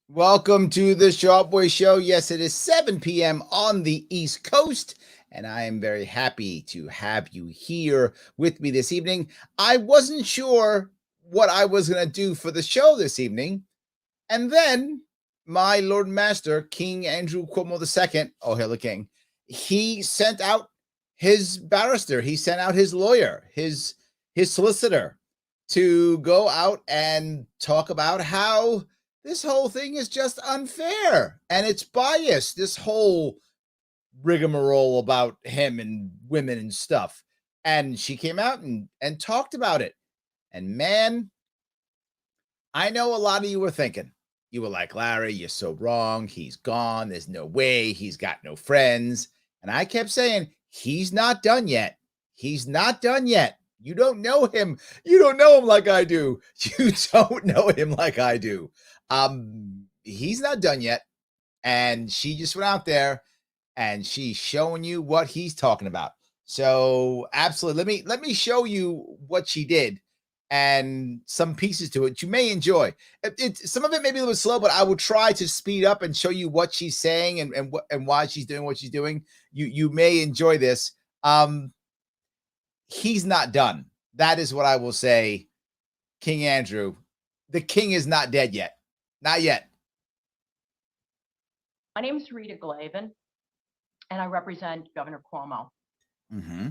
Welcome to the Sharpe Way Show. Yes, it is 7 p.m. on the East Coast, and I am very happy to have you here with me this evening. I wasn't sure what I was going to do for the show this evening, and then my Lord and Master, King Andrew Cuomo II, oh, hail the King, he sent out his barrister, he sent out his lawyer, his solicitor to go out and talk about how this whole thing is just unfair and it's biased. This whole rigmarole about him and women and stuff. And she came out and talked about it. And man, I know a lot of you were thinking, you were like, Larry, you're so wrong. He's gone. There's no way. He's got no friends. And I kept saying, he's not done yet. He's not done yet. You don't know him. You don't know him like I do. You don't know him like I do. He's not done yet. And she just went out there and she's showing you what he's talking about. So absolutely. Let me show you what she did and some pieces to it you may enjoy. Some of it may be a little slow, but I will try to speed up and show you what she's saying and why she's doing what she's doing. You may enjoy this. He's not done. That is what I will say. King Andrew, the king is not dead yet. Not yet. My name is Rita Glavin, and I represent Governor Cuomo. Mm-hmm.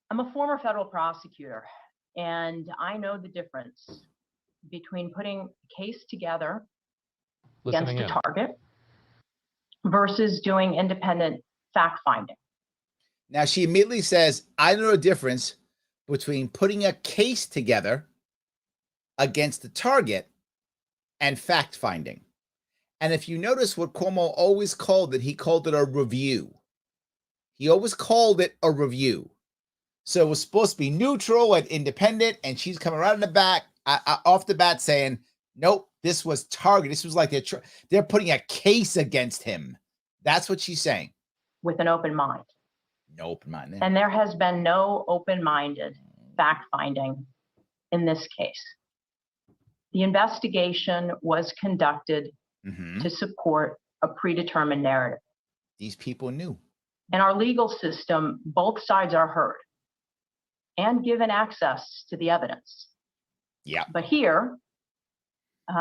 I'm a former federal prosecutor, and I know the difference between putting a case together against a target versus doing independent fact-finding. Now, she immediately says, I know the difference between putting a case together against the target and fact-finding. And if you notice what Cuomo always called it, he called it a review. He always called it a review. So it was supposed to be neutral and independent, and she's coming right in the back, off the bat saying, nope, this was target. This was like they're putting a case against him. That's what she's saying. With an open mind. No open mind. And there has been no open-minded fact-finding in this case. The investigation was conducted to support a predetermined narrative. These people knew. In our legal system, both sides are heard and given access to the evidence. Yeah. But here,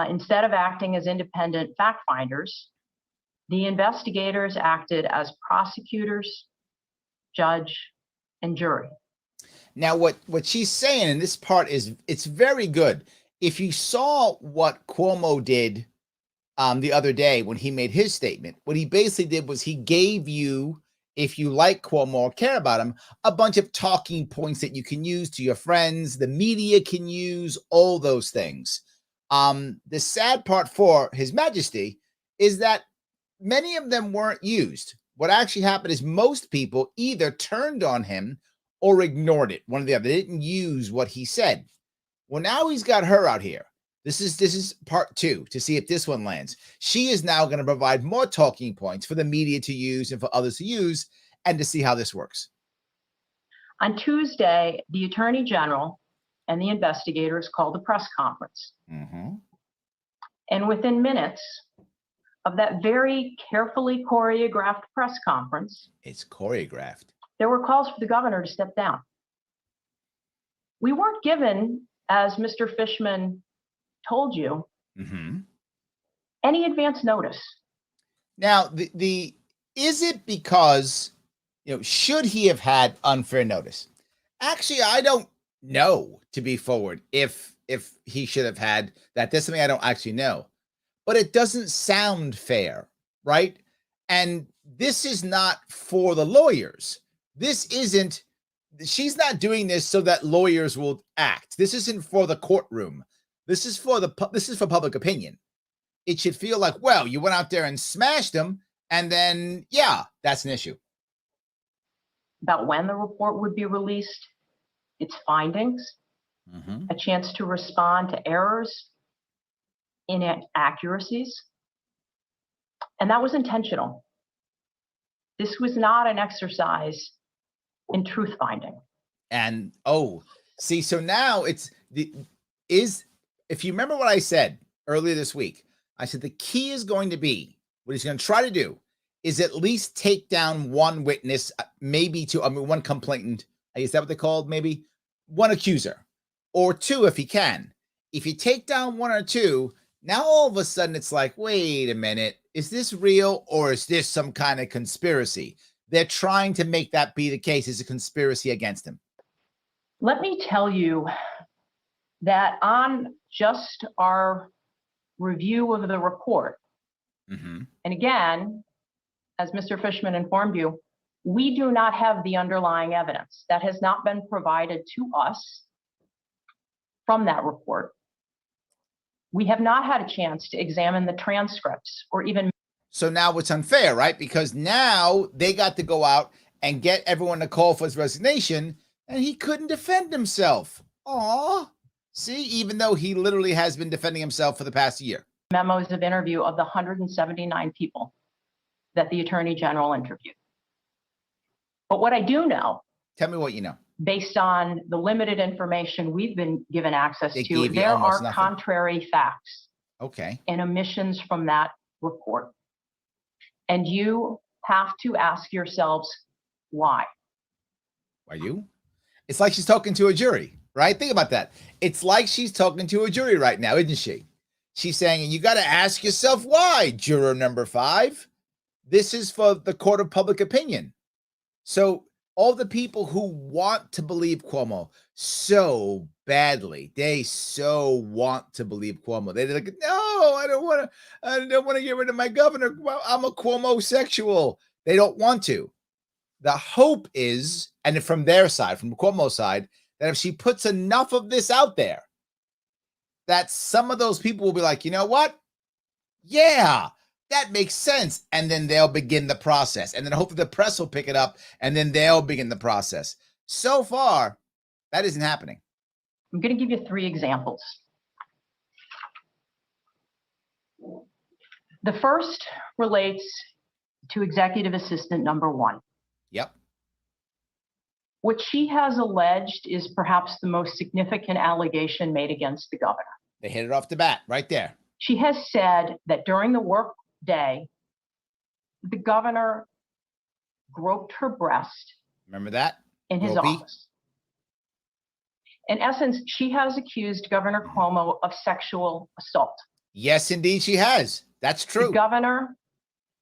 instead of acting as independent fact finders, the investigators acted as prosecutors, judge, and jury. Now, what she's saying in this part is it's very good. If you saw what Cuomo did the other day when he made his statement, what he basically did was he gave you, if you like Cuomo or care about him, a bunch of talking points that you can use to your friends, the media can use, all those things. The sad part for His Majesty is that many of them weren't used. What actually happened is most people either turned on him or ignored it, one or the other. They didn't use what he said. Well, now he's got her out here. This is part two to see if this one lands. She is now going to provide more talking points for the media to use and for others to use and to see how this works. On Tuesday, the Attorney General and the investigators called a press conference. And within minutes of that very carefully choreographed press conference, it's choreographed. There were calls for the governor to step down. We weren't given, as Mr. Fishman told you, any advance notice. Now, is it because, should he have had unfair notice? Actually, I don't know, to be forward, if he should have had that. That's something I don't actually know. But it doesn't sound fair, right? And this is not for the lawyers. She's not doing this so that lawyers will act. This isn't for the courtroom. This is for public opinion. It should feel like, well, you went out there and smashed them, and then, yeah, that's an issue. About when the report would be released, its findings, a chance to respond to errors, inaccuracies, and that was intentional. This was not an exercise in truth finding. And so now if you remember what I said earlier this week, I said the key is going to be what he's going to try to do is at least take down one witness, maybe two. I mean, one complainant. Is that what they called? Maybe one accuser or two if he can. If you take down one or two, now all of a sudden it's like, wait a minute, is this real or is this some kind of conspiracy? They're trying to make that be the case. It's a conspiracy against him. Let me tell you that on just our review of the report, and again, as Mr. Fishman informed you, we do not have the underlying evidence that has not been provided to us from that report. We have not had a chance to examine the transcripts or even. So now it's unfair, right? Because now they got to go out and get everyone to call for his resignation, and he couldn't defend himself. Aw. See, even though he literally has been defending himself for the past year. Memos of interview of the 179 people that the Attorney General interviewed. But what I do know. Tell me what you know. Based on the limited information we've been given access to, there are contrary facts. Okay. And omissions from that report. And you have to ask yourselves why. Why you? It's like she's talking to a jury, right? Think about that. It's like she's talking to a jury right now, isn't she? She's saying, you got to ask yourself why, juror number 5. This is for the court of public opinion. So all the people who want to believe Cuomo so badly, they so want to believe Cuomo. They're like, no, I don't want to get rid of my governor. Well, I'm a Cuomo-sexual. They don't want to. The hope is, and from their side, from Cuomo's side, that if she puts enough of this out there, that some of those people will be like, you know what? Yeah, that makes sense. And then they'll begin the process. And then hopefully the press will pick it up and then they'll begin the process. So far, that isn't happening. I'm going to give you 3 examples. The first relates to executive assistant number 1. Yep. What she has alleged is perhaps the most significant allegation made against the governor. They hit it off the bat right there. She has said that during the work day, the governor groped her breast. Remember that? In his office. In essence, she has accused Governor Cuomo of sexual assault. Yes, indeed, she has. That's true. The governor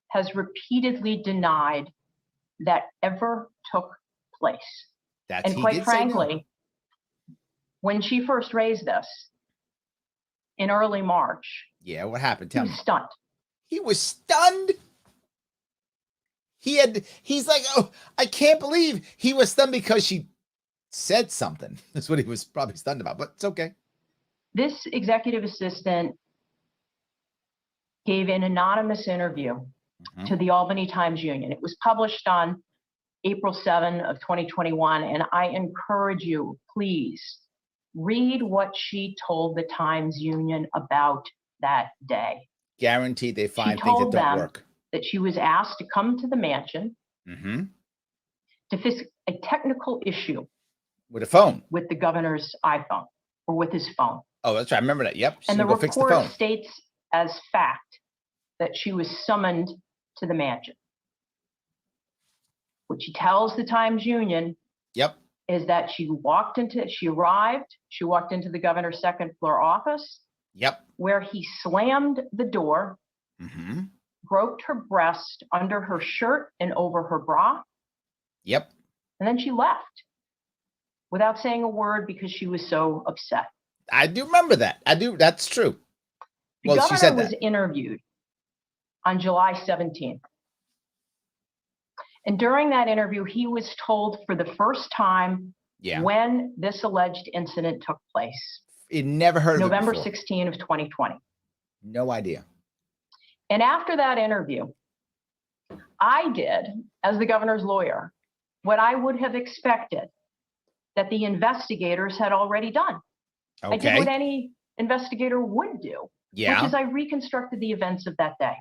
has repeatedly denied that ever took place. And quite frankly, when she first raised this in early March, yeah, what happened? Tell me. He was stunned. He was stunned. He's like, oh, I can't believe he was stunned because she said something. That's what he was probably stunned about, but it's okay. This executive assistant gave an anonymous interview to the Albany Times-Union. It was published on April 7 of 2021, and I encourage you, please, read what she told the Times-Union about that day. Guaranteed they find things that don't work. That she was asked to come to the mansion to fix a technical issue with a phone, with the governor's iPhone or with his phone. Oh, that's right. I remember that. Yep. And the report states as fact that she was summoned to the mansion. What she tells the Times-Union is that she arrived, she walked into the governor's second floor office, where he slammed the door, groped her breast under her shirt and over her bra. And then she left without saying a word because she was so upset. I do remember that. I do. That's true. The governor was interviewed on July 17th. And during that interview, he was told for the first time when this alleged incident took place. It never heard of November it 16 of 2020. No idea. And after that interview, I did, as the governor's lawyer, what I would have expected that the investigators had already done. I did what any investigator would do, which is I reconstructed the events of that day.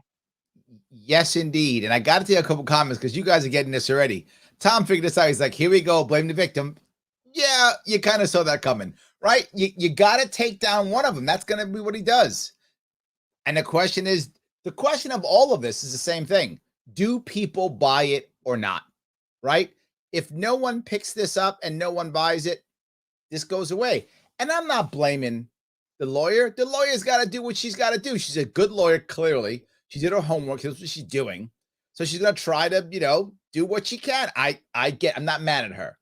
Yes, indeed. And I got to tell you a couple comments because you guys are getting this already. Tom figured this out. He's like, here we go. Blame the victim. Yeah, you kind of saw that coming, right? You got to take down one of them. That's going to be what he does. And the question of all of this is the same thing. Do people buy it or not? Right? If no one picks this up and no one buys it, this goes away. And I'm not blaming the lawyer. The lawyer's got to do what she's got to do. She's a good lawyer, clearly. She did her homework. That's what she's doing. So she's going to try to, do what she can. I'm not mad at her.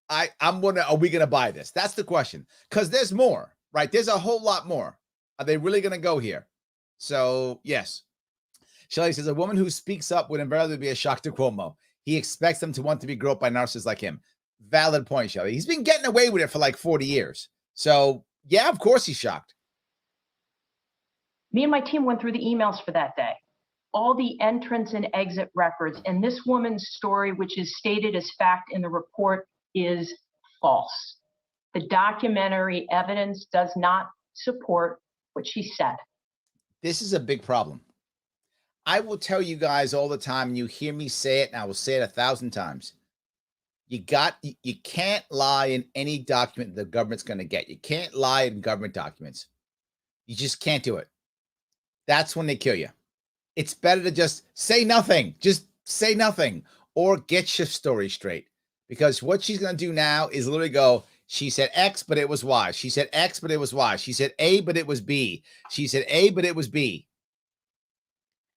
Are we going to buy this? That's the question. Because there's more, right? There's a whole lot more. Are they really going to go here? So, yes. Shelley says, a woman who speaks up would invariably be a shock to Cuomo. He expects them to want to be groped by narcissists like him. Valid point, Shelley. He's been getting away with it for like 40 years. So, yeah, of course he's shocked. Me and my team went through the emails for that day. All the entrance and exit records. And this woman's story, which is stated as fact in the report, is false. The documentary evidence does not support what she said. This is a big problem. I will tell you guys all the time, and you hear me say it, and I will say it 1,000 times. You can't lie in any document the government's going to get. You can't lie in government documents. You just can't do it. That's when they kill you. It's better to just say nothing. Just say nothing or get your story straight. Because what she's going to do now is literally go, she said X, but it was Y. She said X, but it was Y. She said A, but it was B. She said A, but it was B.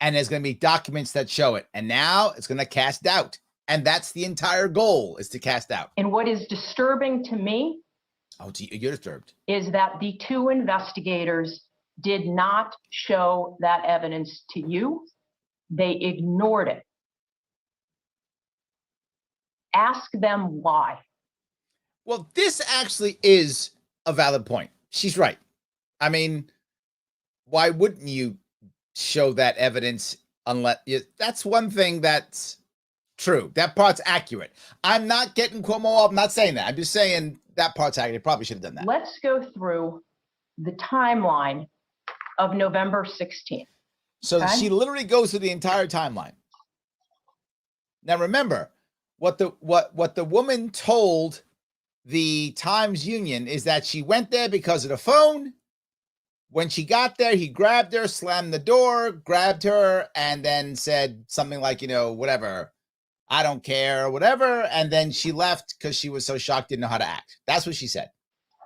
And there's going to be documents that show it. And now it's going to cast doubt. And that's the entire goal, is to cast doubt. And what is disturbing to me, you're disturbed, is that the two investigators did not show that evidence to you. They ignored it. Ask them why. Well, this actually is a valid point. She's right. I mean, why wouldn't you show that evidence unless that's one thing that's true. That part's accurate. I'm not getting Cuomo off. I'm not saying that. I'm just saying that part's accurate. Probably should have done that. Let's go through the timeline of November 16th. So she literally goes through the entire timeline. Now remember, what the woman told the Times Union is that she went there because of the phone. When she got there, he grabbed her, slammed the door, grabbed her, and then said something like, whatever, I don't care, or whatever. And then she left because she was so shocked, didn't know how to act. That's what she said.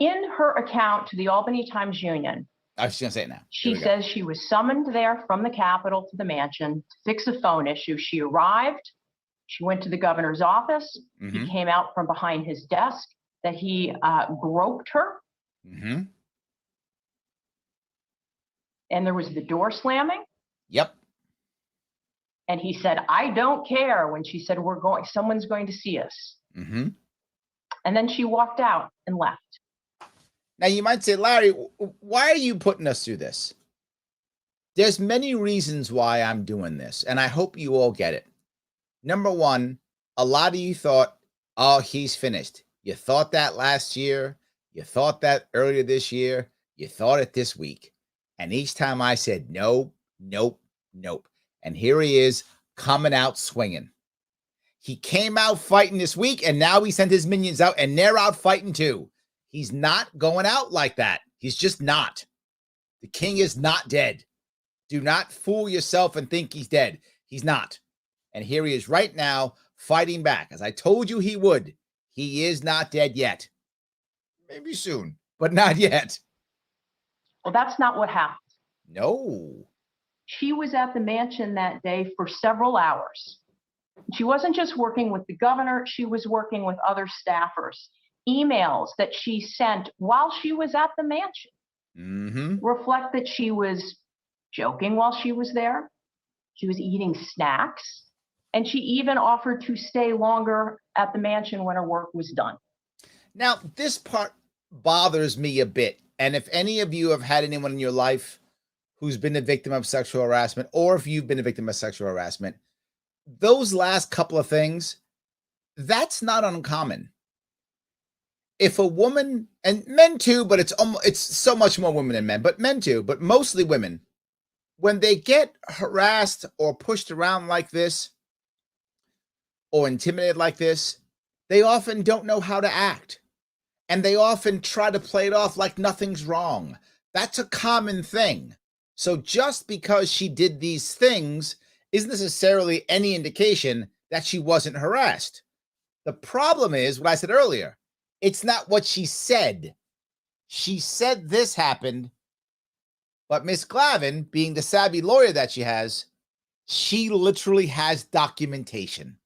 In her account to the Albany Times Union, I was going to say it now. She says she was summoned there from the Capitol to the mansion to fix a phone issue. She arrived. She went to the governor's office. Mm-hmm. He came out from behind his desk, that he groped her. Mm-hmm. And there was the door slamming. Yep. And he said, I don't care, when she said, someone's going to see us. Mm-hmm. And then she walked out and left. Now you might say, Larry, why are you putting us through this? There's many reasons why I'm doing this, and I hope you all get it. Number one, a lot of you thought, oh, he's finished. You thought that last year. You thought that earlier this year. You thought it this week. And each time I said, nope, nope, nope. And here he is coming out swinging. He came out fighting this week, and now he sent his minions out, and they're out fighting too. He's not going out like that. He's just not. The king is not dead. Do not fool yourself and think he's dead. He's not. And here he is right now fighting back. As I told you he would. He is not dead yet. Maybe soon, but not yet. Well, that's not what happened. No. She was at the mansion that day for several hours. She wasn't just working with the governor. She was working with other staffers. Emails that she sent while she was at the mansion reflect that she was joking while she was there. She was eating snacks. And she even offered to stay longer at the mansion when her work was done. Now, this part bothers me a bit. And if any of you have had anyone in your life who's been a victim of sexual harassment, or if you've been a victim of sexual harassment, those last couple of things, that's not uncommon. If a woman, and men too, but it's so much more women than men, but men too, but mostly women, when they get harassed or pushed around like this or intimidated like this, they often don't know how to act. And they often try to play it off like nothing's wrong. That's a common thing. So just because she did these things isn't necessarily any indication that she wasn't harassed. The problem is what I said earlier. It's not what she said. She said this happened, but Miss Glavin, being the savvy lawyer that she has, she literally has documentation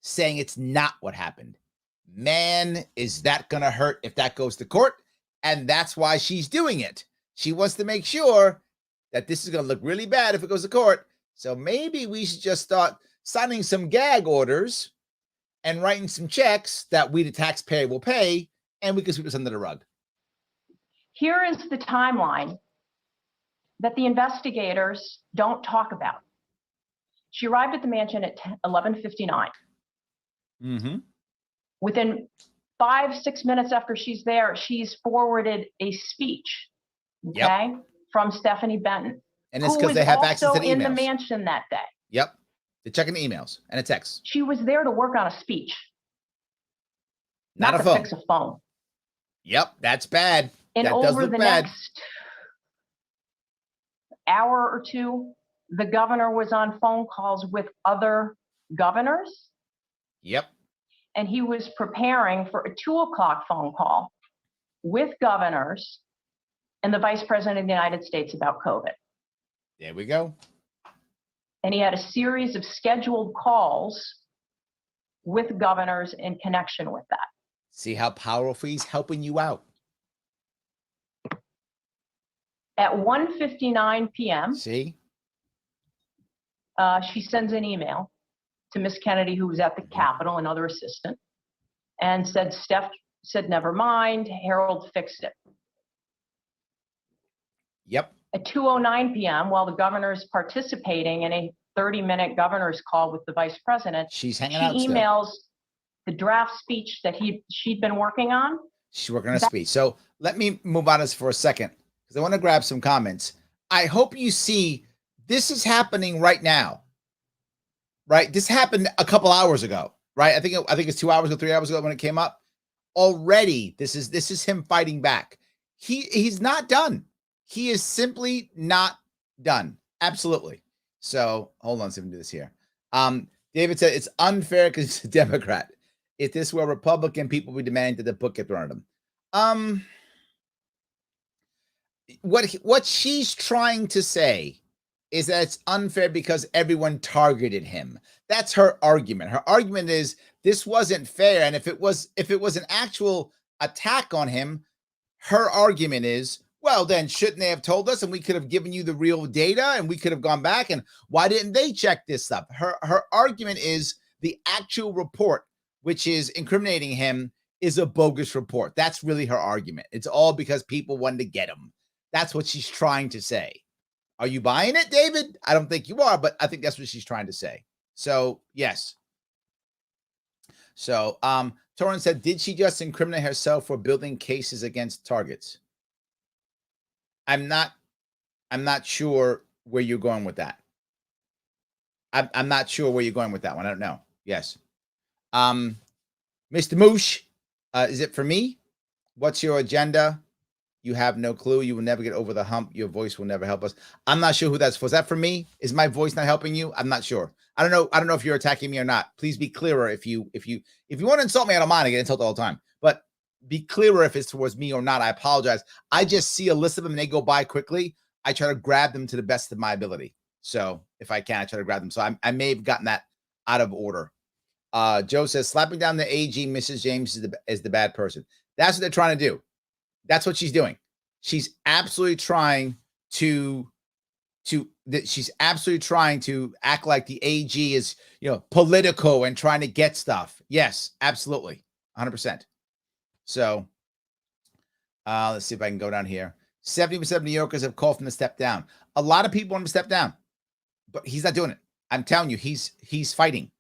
saying it's not what happened. Man, is that going to hurt if that goes to court? And that's why she's doing it. She wants to make sure that this is going to look really bad if it goes to court. So maybe we should just start signing some gag orders and writing some checks that we, the taxpayer, will pay, and we can sweep this under the rug. Here is the timeline that the investigators don't talk about. She arrived at the mansion at 11:59. Mm-hmm. Within 5-6 minutes after she's there, she's forwarded a speech, okay, from Stephanie Benton, and it's because they have access to the emails. In the mansion that day. Yep, they're checking the emails and a text. She was there to work on a speech, not a to phone. Fix a phone. Yep, that's bad. And that over the next hour or two, the governor was on phone calls with other governors. Yep. And he was preparing for a 2:00 phone call with governors and the Vice President of the United States about COVID. There we go. And he had a series of scheduled calls with governors in connection with that. See how powerful he's helping you out. At 1:59 p.m., see, she sends an email to Miss Kennedy, who was at the Capitol, another assistant, and said, Steph said, never mind, Harold fixed it. Yep. At 2:09 p.m., while the governor's participating in a 30-minute governor's call with the vice president, she's hanging out still. She emails the draft speech that she'd been working on. She's working on a speech. So let me move on this for a second, because I want to grab some comments. I hope you see this is happening right now. Right? This happened a couple hours ago, right? I think it's 2 hours ago, 3 hours ago when it came up. Already, this is him fighting back. He's not done. He is simply not done. Absolutely. So hold on, see if we can do this here. David said it's unfair because he's a Democrat. If this were a Republican, people would demand that the book get thrown at him. What she's trying to say is that it's unfair because everyone targeted him. That's her argument. Her argument is this wasn't fair, and if it was an actual attack on him, her argument is, well, then shouldn't they have told us, and we could have given you the real data, and we could have gone back, and why didn't they check this up? Her argument is the actual report, which is incriminating him, is a bogus report. That's really her argument. It's all because people wanted to get him. That's what she's trying to say. Are you buying it, David? I don't think you are, but I think that's what she's trying to say. So, yes. So, Torrin said, did she just incriminate herself for building cases against targets? I'm not sure where you're going with that. I'm not sure where you're going with that one. I don't know. Yes. Mr. Moosh, is it for me? What's your agenda? You have no clue. You will never get over the hump. Your voice will never help us. I'm not sure who that's for. Is that for me? Is my voice not helping you? I'm not sure. I don't know. I don't know if you're attacking me or not. Please be clearer. If you want to insult me, I don't mind. I get insulted all the time. But be clearer if it's towards me or not. I apologize. I just see a list of them and they go by quickly. I try to grab them to the best of my ability. So if I can, I try to grab them. So I may have gotten that out of order. Joe says slapping down the AG, Mrs. James is the bad person. That's what they're trying to do. That's what she's doing. She's absolutely trying to act like the AG is, political and trying to get stuff. Yes, absolutely. 100%. So let's see if I can go down here. 70% of New Yorkers have called for him to step down. A lot of people want him to step down, but he's not doing it. I'm telling you, he's fighting.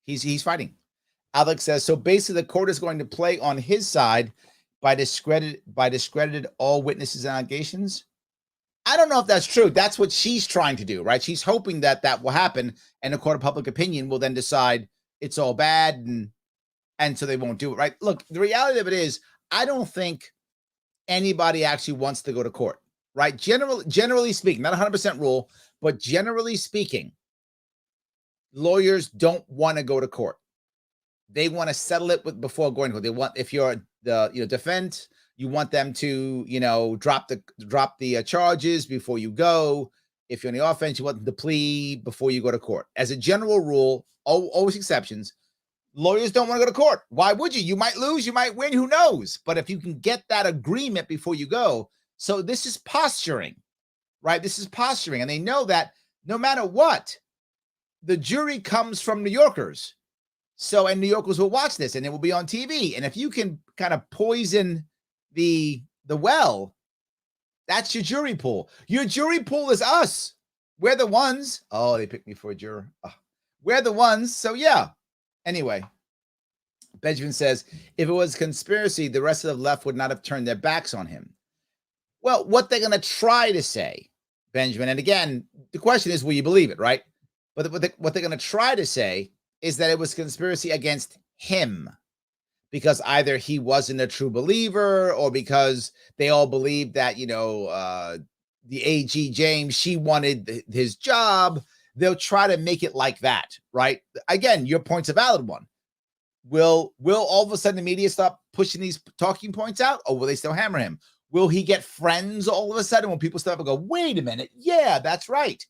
He's fighting. Alex says, so basically the court is going to play on his side by discredited all witnesses and allegations. I don't know if that's true. That's what she's trying to do, right? She's hoping that will happen, and the court of public opinion will then decide it's all bad, and so they won't do it, right? Look, the reality of it is, I don't think anybody actually wants to go to court. right? Generally speaking, not 100% rule, but generally speaking, lawyers don't want to go to court. They want to settle it before going to court. They want, if you're the defense, you want them to drop the charges before you go. If you're on the offense, you want them to plea before you go to court. As a general rule, always exceptions. Lawyers don't want to go to court. Why would you? You might lose, you might win, who knows? But if you can get that agreement before you go, so this is posturing, right? This is posturing, and they know that no matter what, the jury comes from New Yorkers. So, and New Yorkers will watch this, and it will be on TV. And if you can kind of poison the well, that's your jury pool. Your jury pool is us. We're the ones. Oh, they picked me for a juror. Oh, we're the ones. So yeah. Anyway, Benjamin says, if it was conspiracy, the rest of the left would not have turned their backs on him. Well, what they're going to try to say, Benjamin, and again, the question is, will you believe it, right? But what they're going to try to say is that it was conspiracy against him, because either he wasn't a true believer, or because they all believed that, the AG James, she wanted his job. They'll try to make it like that, right? Again, your point's a valid one. Will all of a sudden the media stop pushing these talking points out, or will they still hammer him? Will he get friends all of a sudden when people stop and go, wait a minute, yeah, that's right.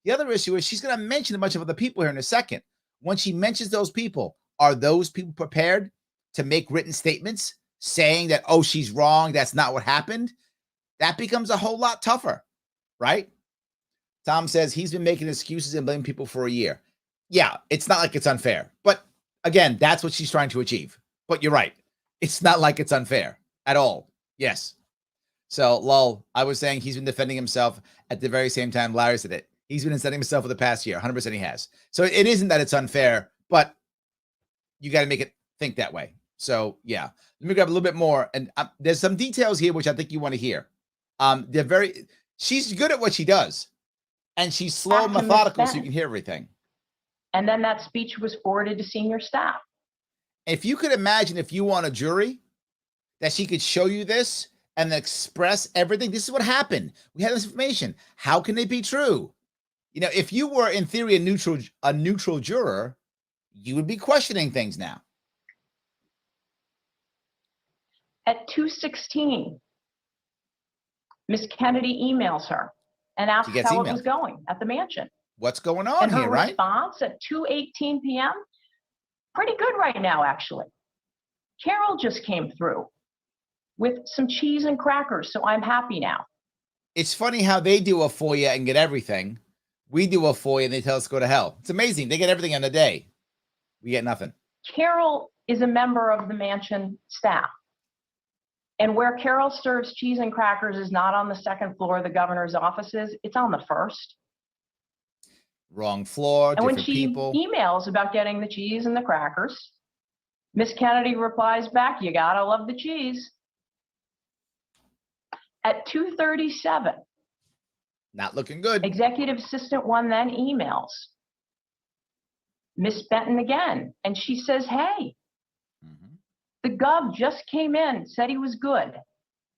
The other issue is she's going to mention a bunch of other people here in a second. When she mentions those people, are those people prepared to make written statements saying that, oh, she's wrong, that's not what happened? That becomes a whole lot tougher, right? Tom says he's been making excuses and blaming people for a year. Yeah, it's not like it's unfair. But again, that's what she's trying to achieve. But you're right. It's not like it's unfair at all. Yes. So, lol, I was saying he's been defending himself at the very same time Larry said it. He's been defending himself for the past year. 100% he has. So it isn't that it's unfair, but you got to make it think that way. So, yeah. Let me grab a little bit more. And there's some details here which I think you want to hear. She's good at what she does. And she's slow and methodical, so you can hear everything. And then that speech was forwarded to senior staff. If you could imagine, if you were on a jury, that she could show you this and express everything. This is what happened. We had this information. How can it be true? If you were in theory a neutral juror, you would be questioning things now. At 2:16, Miss Kennedy emails her and asks how it was going at the mansion. What's going on here, right? Response at 2:18 p.m. Pretty good right now, actually. Carol just came through with some cheese and crackers, so I'm happy now. It's funny how they do a FOIA and get everything. We do a FOIA and they tell us to go to hell. It's amazing. They get everything in a day. We get nothing. Carol is a member of the mansion staff. And where Carol serves cheese and crackers is not on the second floor of the governor's offices. It's on the first. Wrong floor, and different when she people. Emails about getting the cheese and the crackers, Miss Kennedy replies back, you gotta love the cheese. At 2:37. Not looking good. Executive Assistant 1 then emails Miss Benton again, and she says, hey, the gov just came in, said he was good.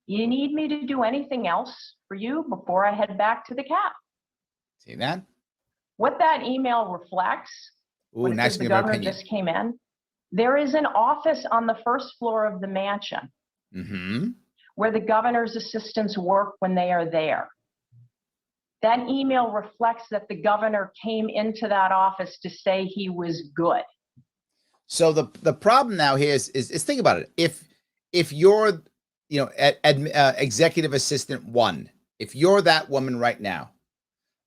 You need me to do anything else for you before I head back to the cap? See that? What that email reflects, when it says the governor just came in, there is an office on the first floor of the mansion where the governor's assistants work when they are there. That email reflects that the governor came into that office to say he was good. So the problem now here is think about it. If you're executive assistant 1, if you're that woman right now,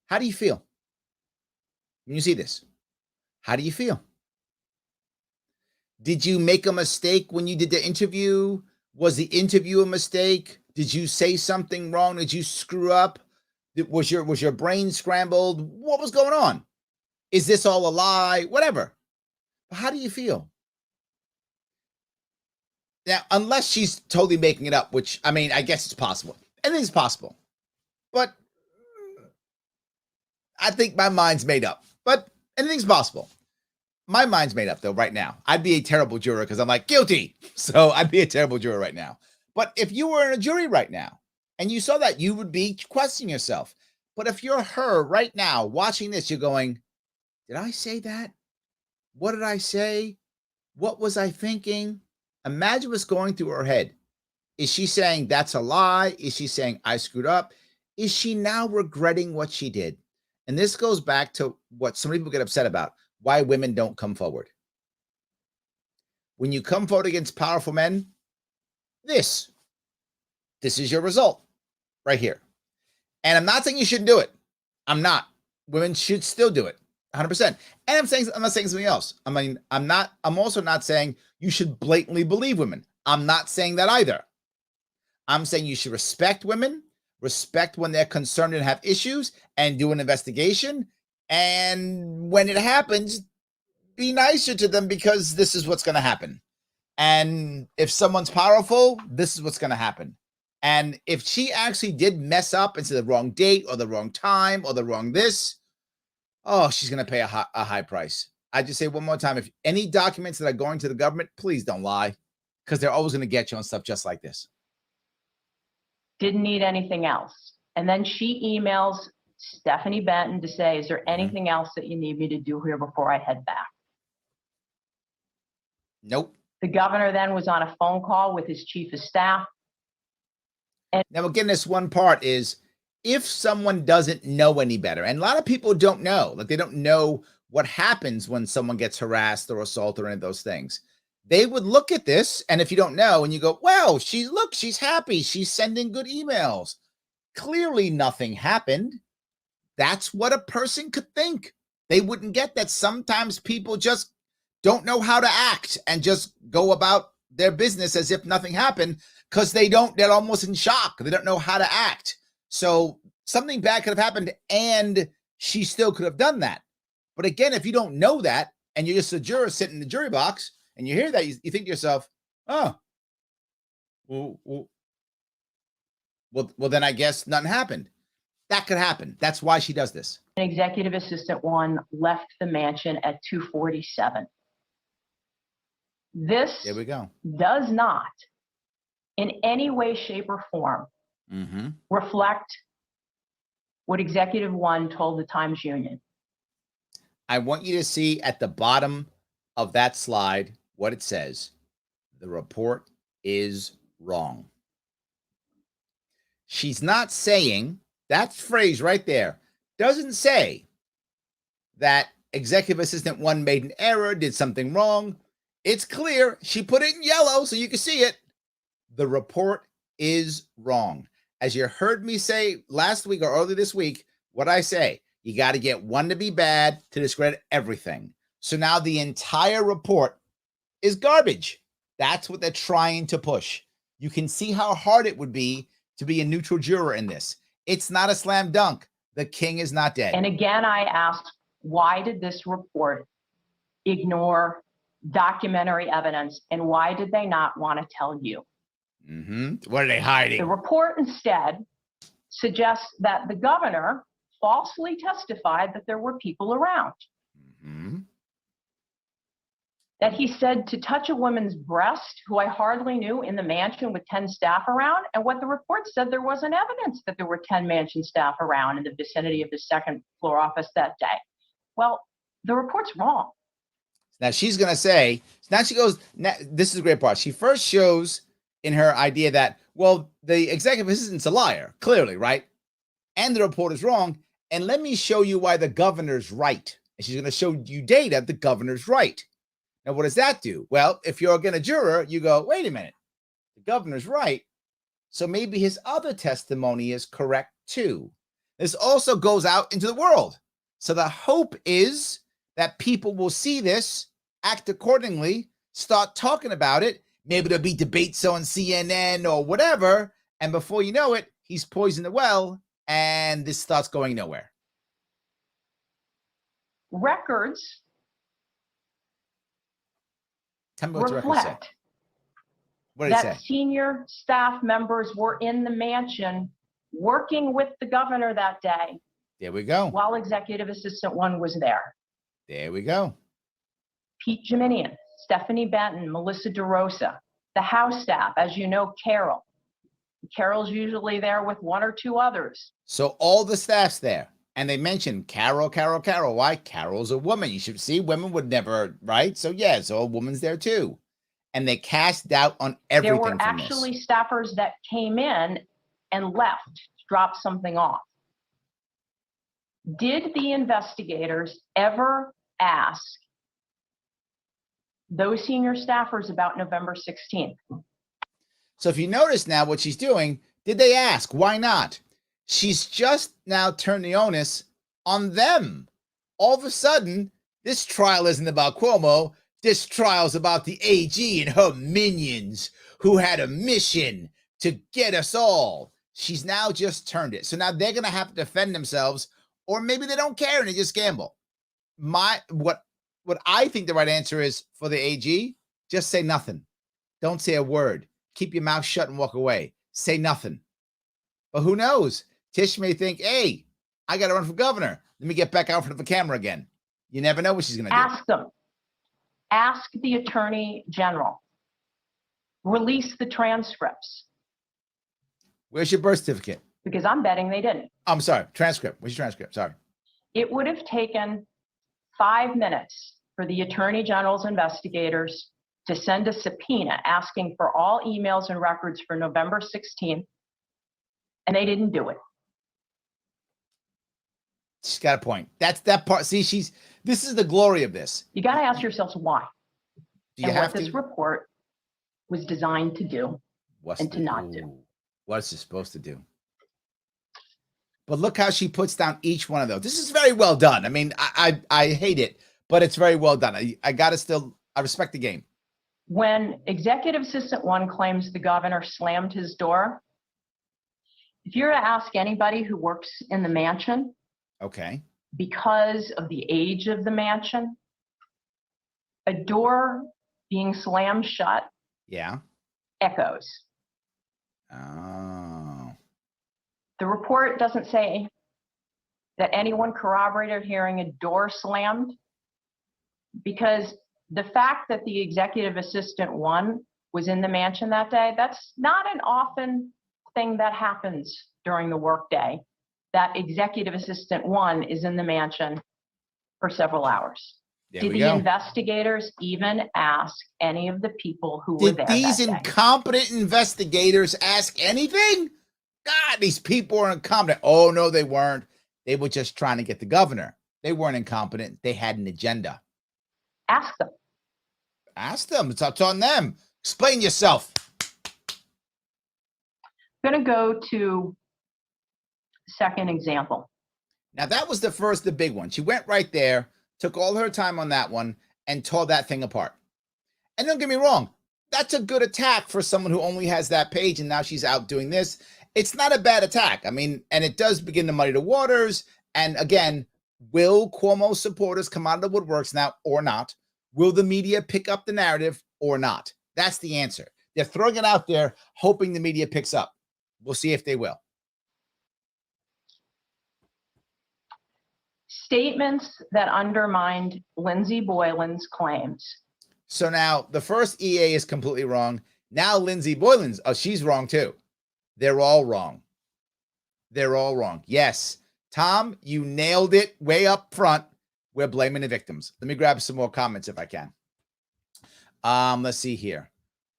how do you feel when you see this? How do you feel? Did you make a mistake when you did the interview? Was the interview a mistake? Did you say something wrong? Did you screw up? Was your brain scrambled? What was going on? Is this all a lie? Whatever. How do you feel? Now, unless she's totally making it up, which, I mean, I guess it's possible. Anything's possible. But I think my mind's made up. But anything's possible. My mind's made up, though, right now. I'd be a terrible juror because I'm like, guilty. So I'd be a terrible juror right now. But if you were in a jury right now, and you saw that, you would be questioning yourself. But if you're her right now watching this, you're going, did I say that? What did I say? What was I thinking? Imagine what's going through her head. Is she saying that's a lie? Is she saying I screwed up? Is she now regretting what she did? And this goes back to what some people get upset about, why women don't come forward. When you come forward against powerful men, this is your result right here. And I'm not saying you shouldn't do it. I'm not. Women should still do it 100%. And I'm not saying something else. I mean, I'm also not saying you should blatantly believe women. I'm not saying that either. I'm saying you should respect women, respect when they're concerned and have issues, and do an investigation. And when it happens, be nicer to them, because this is what's going to happen. And if someone's powerful, this is what's going to happen. And if she actually did mess up and say the wrong date or the wrong time or the wrong this, oh, she's going to pay a high price. I just say one more time, if any documents that are going to the government, please don't lie, because they're always going to get you on stuff just like this. Didn't need anything else. And then she emails Stephanie Benton to say, is there anything else that you need me to do here before I head back? Nope. The governor then was on a phone call with his chief of staff. And now, again, this one part is, if someone doesn't know any better, and a lot of people don't know, like they don't know what happens when someone gets harassed or assaulted or any of those things. They would look at this, and if you don't know, and you go, well, she's happy, she's sending good emails. Clearly nothing happened. That's what a person could think. They wouldn't get that sometimes people just don't know how to act and just go about their business as if nothing happened, because they're almost in shock. They don't know how to act. So something bad could have happened, and she still could have done that. But again, if you don't know that, and you're just a juror sitting in the jury box, and you hear that, you think to yourself, oh, well, then I guess nothing happened. That could happen. That's why she does this. An executive assistant one left the mansion at 2:47. This There we go. does not in any way, shape, or form reflect what Executive One told the Times Union. I want you to see at the bottom of that slide what it says. The report is wrong. She's not saying, that phrase right there doesn't say that Executive Assistant 1 made an error, did something wrong. It's clear. She put it in yellow so you can see it. The report is wrong. As you heard me say last week or early this week, what I say, you got to get one to be bad to discredit everything. So now the entire report is garbage. That's what they're trying to push. You can see how hard it would be to be a neutral juror in this. It's not a slam dunk. The king is not dead. And again, I asked, why did this report ignore documentary evidence, and why did they not want to tell you? What are they hiding? The report instead suggests that the governor falsely testified that there were people around. That he said to touch a woman's breast, who I hardly knew, in the mansion with 10 staff around. And what the report said, there wasn't evidence that there were 10 mansion staff around in the vicinity of the second floor office that day. Well, the report's wrong. Now she's going to say, now she goes, this is a great part. She first shows in her idea that, well, the executive assistant's a liar, clearly, right? And the report is wrong. And let me show you why the governor's right. And she's going to show you data, the governor's right. Now, what does that do? Well, if you're again a juror, you go, wait a minute, the governor's right. So maybe his other testimony is correct too. This also goes out into the world. So the hope is that people will see this, act accordingly, start talking about it. Maybe there'll be debates on CNN or whatever. And before you know it, he's poisoned the well and this starts going nowhere. Records Tell me what the records say. What did it say? That senior staff members were in the mansion working with the governor that day. There we go. While Executive Assistant 1 was there. There we go. Pete Jiminian, Stephanie Benton, Melissa DeRosa, the House staff, as you know, Carol, Carol's usually there with one or two others. So all the staff's there. And they mentioned Carol. Why? Carol's a woman. You should see women would never, right? So yeah, so a woman's there too. And they cast doubt on everything. There were actually staffers that came in and left, dropped something off. Did the investigators ever ask those senior staffers about November 16th? So if you notice now what she's doing, did they ask? Why not? She's just now turned the onus on them. All of a sudden, this trial isn't about Cuomo. This trial's about the AG and her minions who had a mission to get us all. She's now just turned it. So now they're going to have to defend themselves, or maybe they don't care and they just gamble. What I think the right answer is for the AG, just say nothing. Don't say a word. Keep your mouth shut and walk away. Say nothing. But who knows? Tish may think, hey, I got to run for governor. Let me get back out in front of the camera again. You never know what she's going to do. Ask them. Ask the attorney general. Release the transcripts. Where's your birth certificate? Because I'm betting they didn't. I'm sorry. Transcript. Where's your transcript? Sorry. It would have taken 5 minutes for the attorney general's investigators to send a subpoena asking for all emails and records for November 16th, and they didn't do it. She's got a point. That's that part. See, this is the glory of this. You got to ask yourselves why. Do you and have what this report was designed to do and to not do. What's it supposed to do? But look how she puts down each one of those. This is very well done. I mean, I hate it, but it's very well done. I respect the game. When Executive Assistant 1 claims the governor slammed his door, if you're to ask anybody who works in the mansion, okay, because of the age of the mansion, a door being slammed shut, echoes. Oh. The report doesn't say that anyone corroborated hearing a door slammed, because the fact that the Executive Assistant 1 was in the mansion that day, that's not an often thing that happens during the workday. That Executive Assistant 1 is in the mansion for several hours. Did the investigators even ask any of the people who were there? Did these incompetent investigators ask anything? God, these people are incompetent. Oh, no, they weren't. They were just trying to get the governor. They weren't incompetent. They had an agenda. Ask them. Ask them. It's on them. Explain yourself. I'm going to go to second example. Now, that was the big one. She went right there, took all her time on that one, and tore that thing apart. And don't get me wrong, that's a good attack for someone who only has that page, and now she's out doing this. It's not a bad attack. I mean, and it does begin to muddy the waters. And again, will Cuomo supporters come out of the woodworks now or not? Will the media pick up the narrative or not? That's the answer. They're throwing it out there, hoping the media picks up. We'll see if they will. Statements that undermined Lindsey Boylan's claims. So now the first EA is completely wrong. Now Lindsey Boylan's, she's wrong too. They're all wrong. They're all wrong. Yes, Tom, you nailed it way up front. We're blaming the victims. Let me grab some more comments if I can. Let's see here.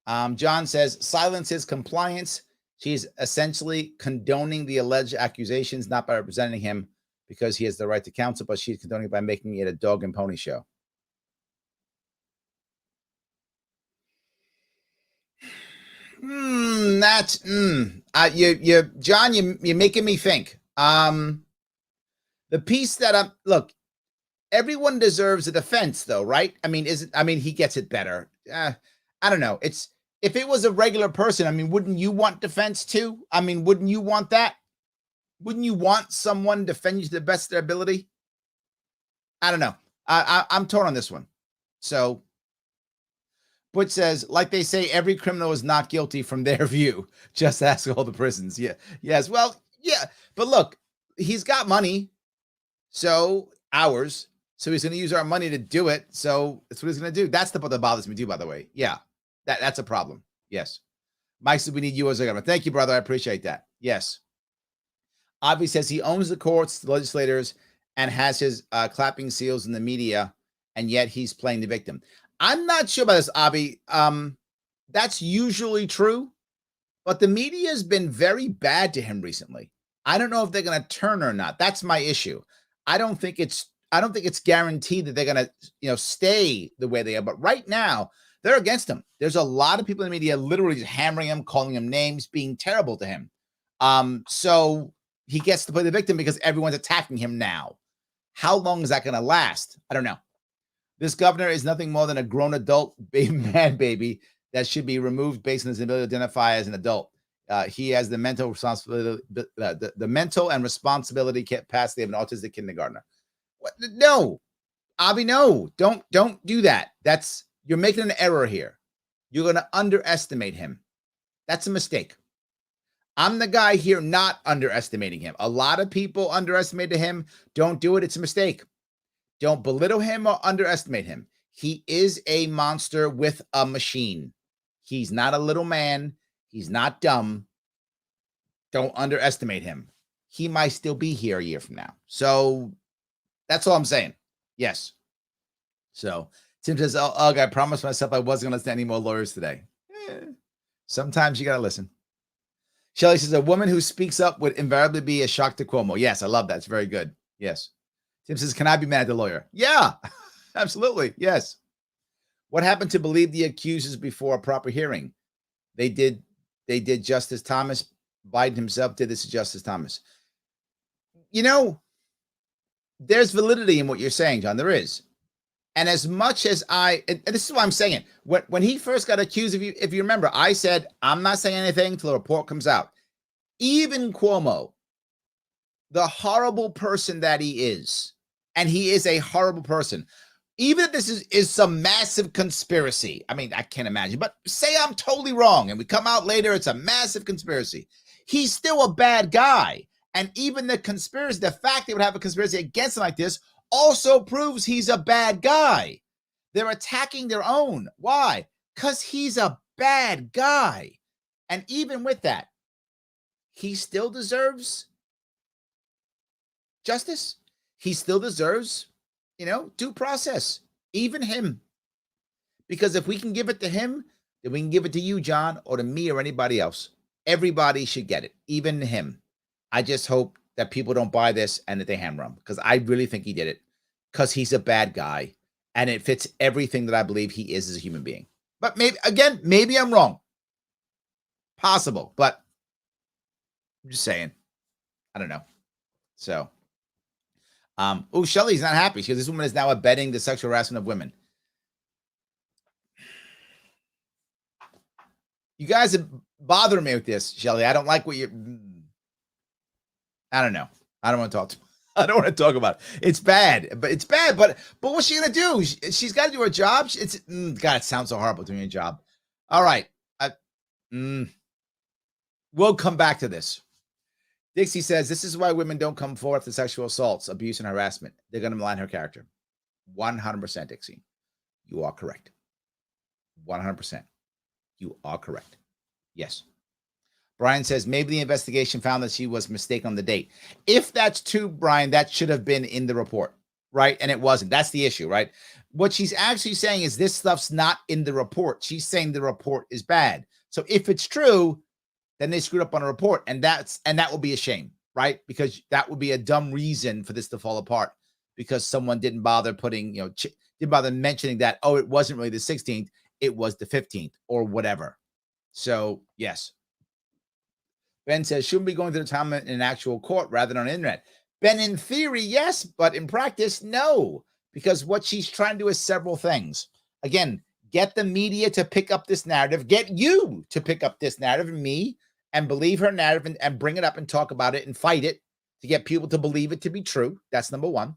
John says, silence is compliance. She's essentially condoning the alleged accusations, not by representing him because he has the right to counsel, but she's condoning it by making it a dog and pony show. John, you're making me think. The piece that look, everyone deserves a defense though, right? I mean, he gets it better. I don't know. If it was a regular person, I mean, wouldn't you want defense too? I mean, wouldn't you want that? Wouldn't you want someone to defend you to the best of their ability? I don't know. I'm torn on this one. So Butch says, like they say, every criminal is not guilty from their view. Just ask all the prisons. Yeah. Yes. Well, yeah. But look, he's got money. So ours. So he's going to use our money to do it. So that's what he's going to do. That's the part that bothers me too, by the way. Yeah. That's a problem. Yes. Mike says we need you as a government. Thank you, brother. I appreciate that. Yes. Avi says he owns the courts, the legislators, and has his clapping seals in the media, and yet he's playing the victim. I'm not sure about this, Avi. That's usually true, but the media has been very bad to him recently. I don't know if they're going to turn or not. That's my issue. I don't think it's guaranteed that they're going to, stay the way they are. But right now, they're against him. There's a lot of people in the media literally just hammering him, calling him names, being terrible to him. So he gets to play the victim because everyone's attacking him now. How long is that going to last? I don't know. This governor is nothing more than a grown adult man baby that should be removed based on his ability to identify as an adult. He has the mental responsibility, the mental and responsibility capacity of an autistic kindergartner. What? No, Avi, no, don't do that. You're making an error here. You're going to underestimate him. That's a mistake. I'm the guy here not underestimating him. A lot of people underestimated him. Don't do it. It's a mistake. Don't belittle him or underestimate him. He is a monster with a machine. He's not a little man. He's not dumb. Don't underestimate him. He might still be here a year from now. So that's all I'm saying. Yes. So Tim says, I promised myself I wasn't going to listen to any more lawyers today. Sometimes you got to listen. Shelley says, a woman who speaks up would invariably be a shock to Cuomo. Yes, I love that. It's very good. Yes. Tim says, can I be mad at the lawyer? Yeah, absolutely. Yes. What happened to believe the accusers before a proper hearing? They did Justice Thomas. Biden himself did this to Justice Thomas. There's validity in what you're saying, John. There is. And as much as and this is why I'm saying it, when he first got accused of you, if you remember, I said, I'm not saying anything until the report comes out. Even Cuomo, the horrible person that he is, and he is a horrible person, even if this is some massive conspiracy, I mean, I can't imagine, but say I'm totally wrong and we come out later, it's a massive conspiracy. He's still a bad guy. And even the conspiracy, the fact they would have a conspiracy against him like this also proves he's a bad guy. They're attacking their own. Why? Because he's a bad guy. And even with that, he still deserves justice. He still deserves, due process. Even him. Because if we can give it to him, then we can give it to you, John, or to me or anybody else. Everybody should get it, even him. I just hope that people don't buy this and that they hammer him, because I really think he did it because he's a bad guy and it fits everything that I believe he is as a human being. But maybe I'm wrong. Possible, but I'm just saying. I don't know. So, Shelley's not happy because this woman is now abetting the sexual harassment of women. You guys are bothering me with this, Shelley. I don't like what I don't know. I don't want to talk about it. It's bad, but what's she going to do? She's got to do her job. God, it sounds so horrible doing a job. All right. We'll come back to this. Dixie says, this is why women don't come forward for sexual assaults, abuse, and harassment. They're going to malign her character. 100%, Dixie. You are correct. 100%. You are correct. Yes. Brian says, maybe the investigation found that she was mistaken on the date. If that's true, Brian, that should have been in the report, right? And it wasn't. That's the issue, right? What she's actually saying is this stuff's not in the report. She's saying the report is bad. So if it's true, then they screwed up on a report, and that will be a shame, right? Because that would be a dumb reason for this to fall apart, because someone didn't bother didn't bother mentioning that, it wasn't really the 16th, it was the 15th or whatever. So, yes. Ben says, shouldn't be going to the time in an actual court rather than on the internet. Ben, in theory, yes, but in practice, no, because what she's trying to do is several things. Again, get the media to pick up this narrative, get you to pick up this narrative, and me, and believe her narrative and bring it up and talk about it and fight it to get people to believe it to be true. That's number one.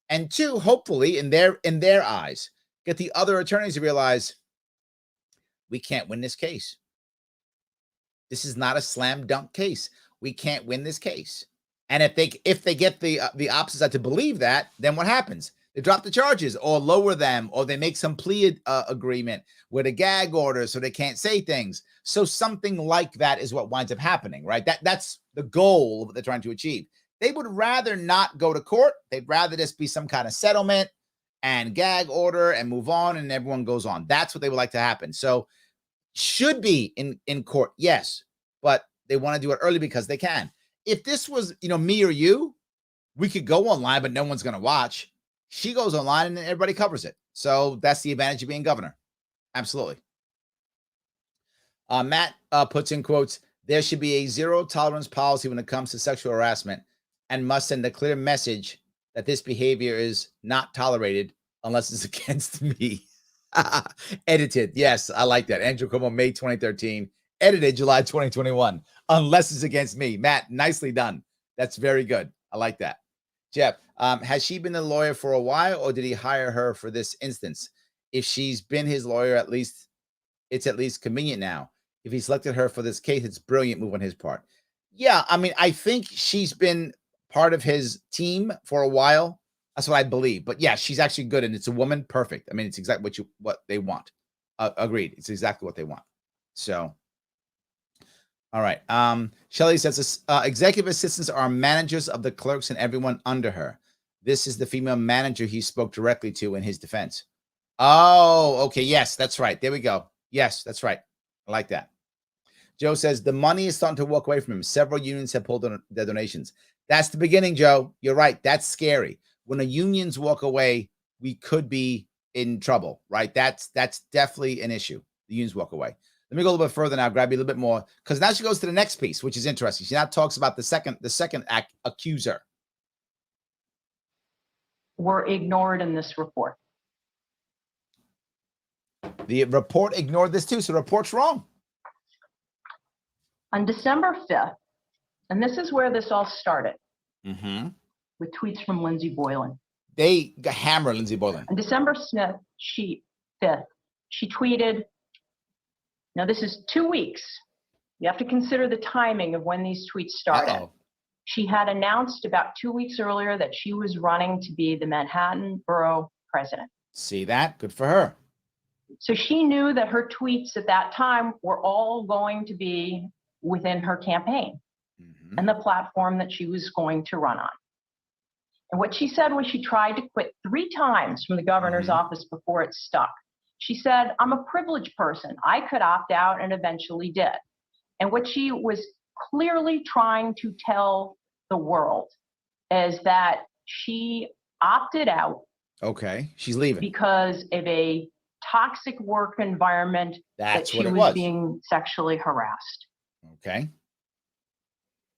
And two, hopefully, in their eyes, get the other attorneys to realize we can't win this case. This is not a slam dunk case. We can't win this case. And if they get the opposite side to believe that, then what happens? They drop the charges or lower them, or they make some plea agreement with a gag order so they can't say things. So something like that is what winds up happening, right? That's the goal of what they're trying to achieve. They would rather not go to court. They'd rather this be some kind of settlement and gag order and move on, and everyone goes on. That's what they would like to happen. So should be in court, yes, but they want to do it early because they can. If this was, me or you, we could go online, but no one's going to watch. She goes online and everybody covers it. So that's the advantage of being governor. Absolutely. Matt puts in quotes, there should be a zero tolerance policy when it comes to sexual harassment and must send a clear message that this behavior is not tolerated unless it's against me. Edited. Yes, I like that. Andrew Cuomo, May 2013. Edited July 2021. Unless it's against me. Matt, nicely done. That's very good. I like that. Jeff, has she been a lawyer for a while, or did he hire her for this instance? If she's been his lawyer, it's at least convenient now. If he selected her for this case, it's brilliant move on his part. Yeah, I mean, I think she's been part of his team for a while. That's what I believe. But yeah, she's actually good, and it's a woman. Perfect. I mean, it's exactly what they want. Agreed. It's exactly what they want. So, all right. Shelley says executive assistants are managers of the clerks and everyone under her. This is the female manager he spoke directly to in his defense. Oh, okay. Yes, that's right. There we go. Yes, that's right. I like that. Joe says the money is starting to walk away from him. Several unions have pulled their donations. That's the beginning, Joe. You're right. That's scary. When the unions walk away, we could be in trouble, right? That's definitely an issue. The unions walk away. Let me go a little bit further now, grab you a little bit more, because now she goes to the next piece, which is interesting. She now talks about the second accuser. Were ignored in this report. The report ignored this too, so the report's wrong. On December 5th, and this is where this all started, with tweets from Lindsey Boylan. They hammer Lindsey Boylan. On December 5th, she tweeted, now this is 2 weeks. You have to consider the timing of when these tweets started. Uh-oh. She had announced about 2 weeks earlier that she was running to be the Manhattan Borough president. See that? Good for her. So she knew that her tweets at that time were all going to be within her campaign and the platform that she was going to run on. And what she said was she tried to quit 3 times from the governor's office before it stuck. She said, I'm a privileged person. I could opt out, and eventually did. And what she was clearly trying to tell the world is that she opted out. Okay, she's leaving. Because of a toxic work environment that she was being sexually harassed. Okay.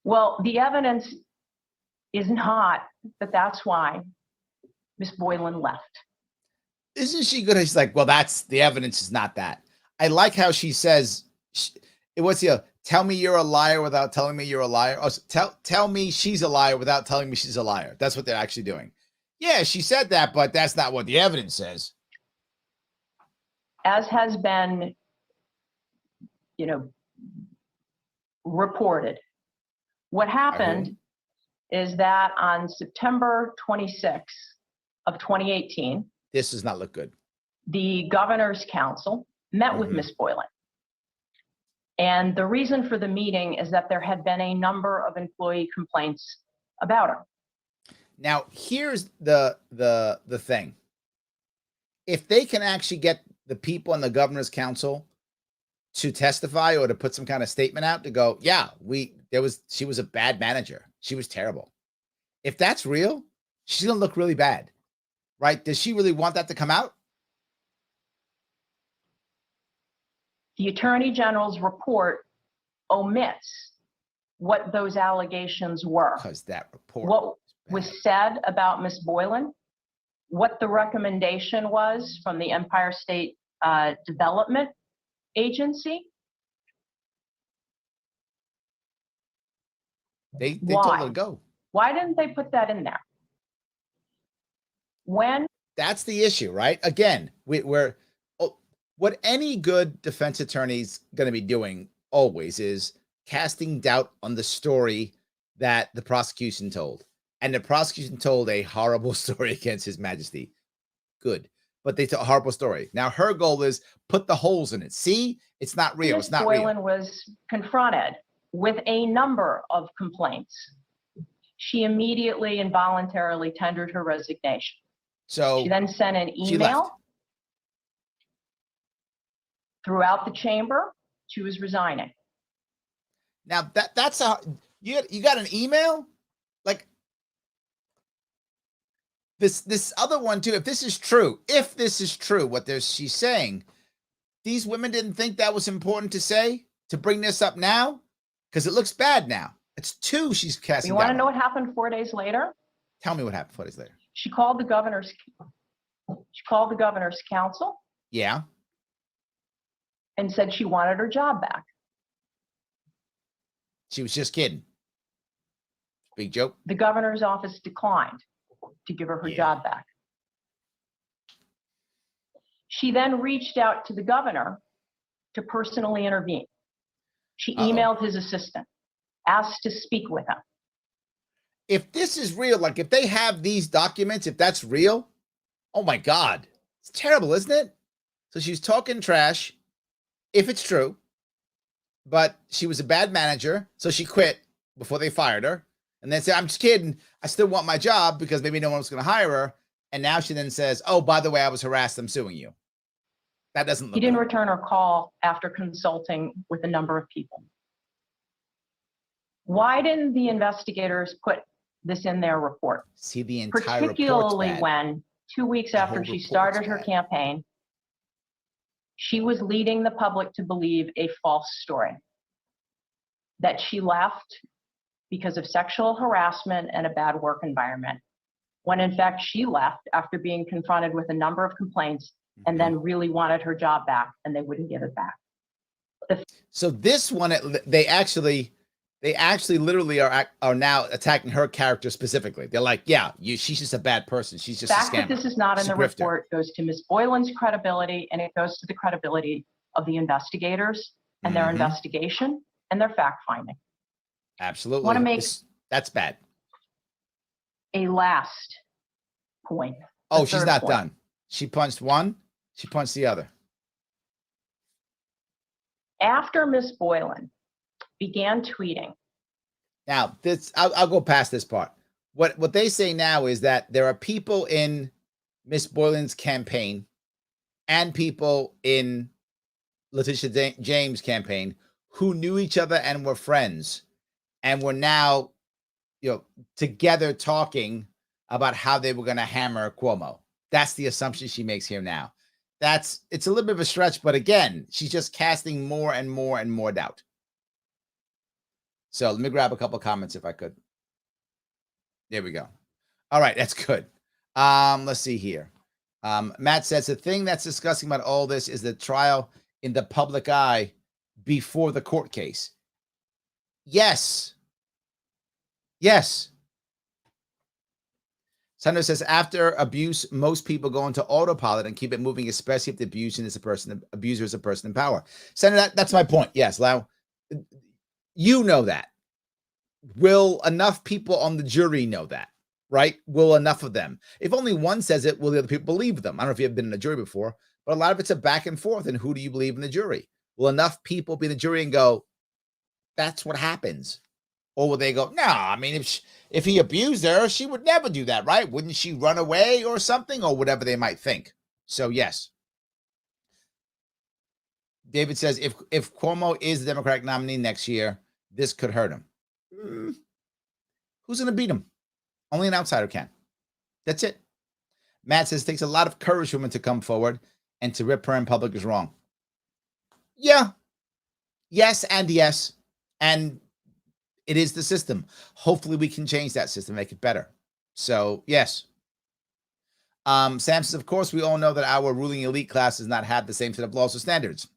Well, the evidence is not that that's why Miss Boylan left. Isn't she good? She's like, well, that's the evidence is not that. I like how she says, tell me you're a liar without telling me you're a liar. Oh, tell me she's a liar without telling me she's a liar. That's what they're actually doing. Yeah, she said that, but that's not what the evidence says. As has been, reported, what happened is that on September 26th of 2018, this does not look good. The governor's council met with Miss Boylan. And the reason for the meeting is that there had been a number of employee complaints about her. Now, here's the thing. If they can actually get the people in the governor's council to testify or to put some kind of statement out to go, yeah, she was a bad manager. She was terrible. If that's real, she's going to look really bad, right? Does she really want that to come out? The Attorney General's report omits what those allegations were. Because that report. What was said about Miss Boylan, what the recommendation was from the Empire State Development Agency. They told her to go. Why didn't they put that in there? That's the issue, right? Again, what any good defense attorney's going to be doing always is casting doubt on the story that the prosecution told. And the prosecution told a horrible story against His Majesty. Good. But they told a horrible story. Now her goal is put the holes in it. See, it's not real. Ms. It's not Boylan real. was confronted with a number of complaints. She immediately and voluntarily tendered her resignation. So she then sent an email throughout the chamber. She was resigning. Now that's a you got an email? Like this other one too. If this is true, what she's saying, these women didn't think that was important to say, to bring this up now, because it looks bad now. It's two she's casting. You want to know what happened 4 days later? Tell me what happened 4 days later. She called the governor's council. Yeah. And said she wanted her job back. She was just kidding. Big joke. The governor's office declined to give her her job back. She then reached out to the governor to personally intervene. She emailed his assistant, asked to speak with him. If this is real, like if they have these documents, if that's real, oh my God, it's terrible, isn't it? So she's talking trash, if it's true, but she was a bad manager, so she quit before they fired her. And then said, I'm just kidding. I still want my job because maybe no one was going to hire her. And now she then says, oh, by the way, I was harassed. I'm suing you. That doesn't look He didn't good. return her call after consulting with a number of people. Why didn't the investigators put this in their report? See, the entire particularly when 2 weeks after she started her campaign, she was leading the public to believe a false story, that she left because of sexual harassment and a bad work environment, when in fact she left after being confronted with a number of complaints and then really wanted her job back, and they wouldn't give it back. So this one, they actually literally are now attacking her character specifically. They're like, yeah, she's just a bad person. She's just a scammer. The fact that this is not in the report goes to Ms. Boylan's credibility, and it goes to the credibility of the investigators and their investigation and their fact-finding. Absolutely. Want to make that's bad. A last point. Oh, she's not done. She punched one, she punched the other. After Ms. Boylan began tweeting. Now, I'll go past this part. What they say now is that there are people in Ms. Boylan's campaign and people in Letitia James' campaign who knew each other and were friends and were now, together talking about how they were going to hammer Cuomo. That's the assumption she makes here now. It's a little bit of a stretch, but again, she's just casting more and more and more doubt. So let me grab a couple of comments if I could. There we go. All right, that's good. Let's see here. Matt says the thing that's disgusting about all this is the trial in the public eye before the court case. Yes. Sandra says after abuse, most people go into autopilot and keep it moving, especially if the abuser is a person in power. Sandra, that's my point. Yes, Lau. You know that. Will enough people on the jury know that? Right? Will enough of them? If only one says it, will the other people believe them? I don't know if you've been in a jury before, but a lot of it's a back and forth. And who do you believe in the jury? Will enough people be in the jury and go, that's what happens? Or will they go, no, I mean, if he abused her, she would never do that, right? Wouldn't she run away or something, or whatever they might think? So, yes. David says, if Cuomo is the Democratic nominee next year, this could hurt him. Who's going to beat him? Only an outsider can. That's it. Matt says, it takes a lot of courage for women to come forward, and to rip her in public is wrong. Yeah. Yes and yes. And it is the system. Hopefully we can change that system, make it better. So, yes. Sam says, of course, we all know that our ruling elite class does not have the same set of laws or standards.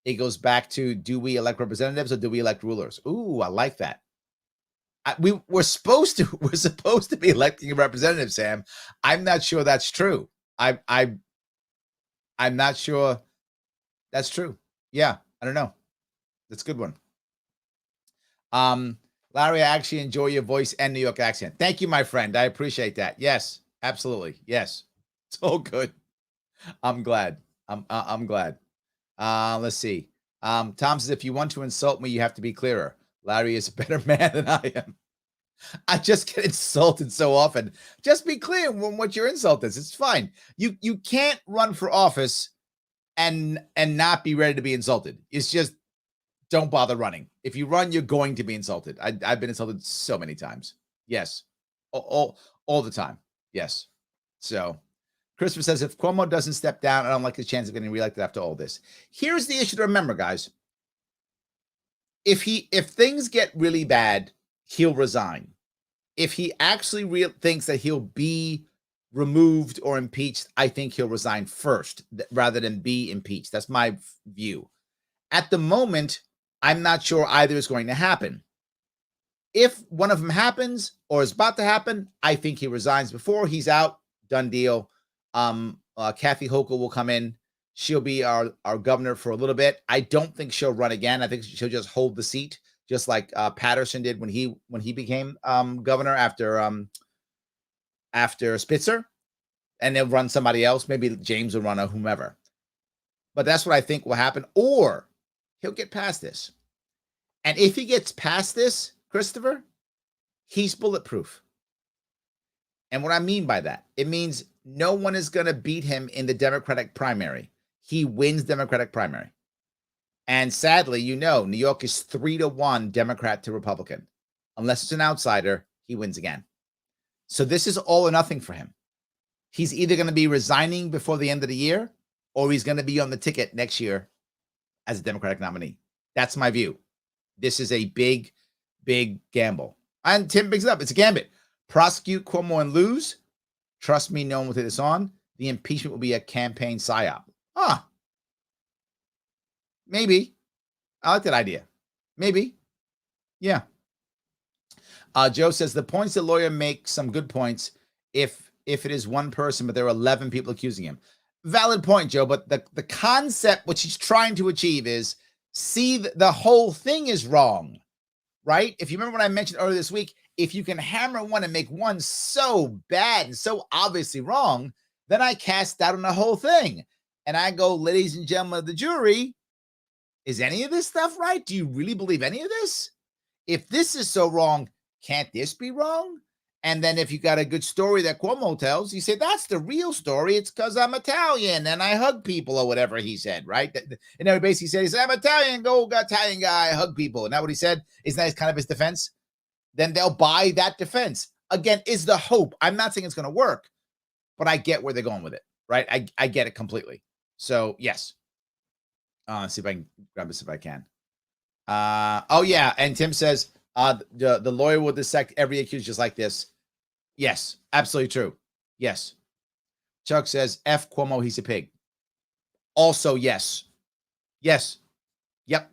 It goes back to, do we elect representatives or do we elect rulers? Ooh, I like that. We're supposed to be electing a representative, Sam. I'm not sure that's true. I'm not sure that's true. Yeah, I don't know. That's a good one. Larry, I actually enjoy your voice and New York accent. Thank you, my friend. I appreciate that. Yes, absolutely. Yes, it's all good. I'm glad. I'm glad. Let's see. Tom says, if you want to insult me, you have to be clearer. Larry is a better man than I am. I just get insulted so often. Just be clear when what your insult is. It's fine. You can't run for office and not be ready to be insulted. It's just don't bother running. If you run, you're going to be insulted. I've been insulted so many times. Yes, all the time. Yes. So Christopher says, if Cuomo doesn't step down, I don't like his chance of getting reelected after all this. Here's the issue to remember, guys. If things get really bad, he'll resign. If he actually thinks that he'll be removed or impeached, I think he'll resign first rather than be impeached. That's my view. At the moment, I'm not sure either is going to happen. If one of them happens or is about to happen, I think he resigns before he's out. Done deal. Kathy Hochul will come in. She'll be our governor for a little bit. I don't think she'll run again. I think she'll just hold the seat, just like Patterson did when he became governor after Spitzer, and they'll run somebody else. Maybe James will run or whomever. But that's what I think will happen. Or he'll get past this. And if he gets past this, Christopher, he's bulletproof. And what I mean by that, it means no one is going to beat him in the Democratic primary. He wins Democratic primary. And sadly, New York is 3-1 Democrat to Republican. Unless it's an outsider, he wins again. So this is all or nothing for him. He's either going to be resigning before the end of the year, or he's going to be on the ticket next year as a Democratic nominee. That's my view. This is a big, big gamble. And Tim brings it up. It's a gambit. Prosecute Cuomo and lose. Trust me, no one will take this on. The impeachment will be a campaign psyop. Maybe. I like that idea. Maybe. Yeah. Joe says the points the lawyer makes some good points if it is one person, but there are 11 people accusing him. Valid point, Joe, but the concept, what she's trying to achieve is see the whole thing is wrong, right? If you remember what I mentioned earlier this week, if you can hammer one and make one so bad and so obviously wrong, then I cast doubt on the whole thing. And I go, ladies and gentlemen of the jury, is any of this stuff right? Do you really believe any of this? If this is so wrong, can't this be wrong? And then if you got a good story that Cuomo tells, you say, that's the real story. It's because I'm Italian and I hug people or whatever he said, right? And then basically said, he said, I'm Italian, Italian guy, hug people. Isn't that what he said? Isn't that kind of his defense? Then they'll buy that defense. Again, is the hope. I'm not saying it's going to work, but I get where they're going with it, right? I get it completely. So, yes. Let's see if I can grab this if I can. Oh, yeah. And Tim says, the lawyer will dissect every accused just like this. Yes, absolutely true. Yes. Chuck says, F Cuomo, he's a pig. Also, yes. Yes. Yep.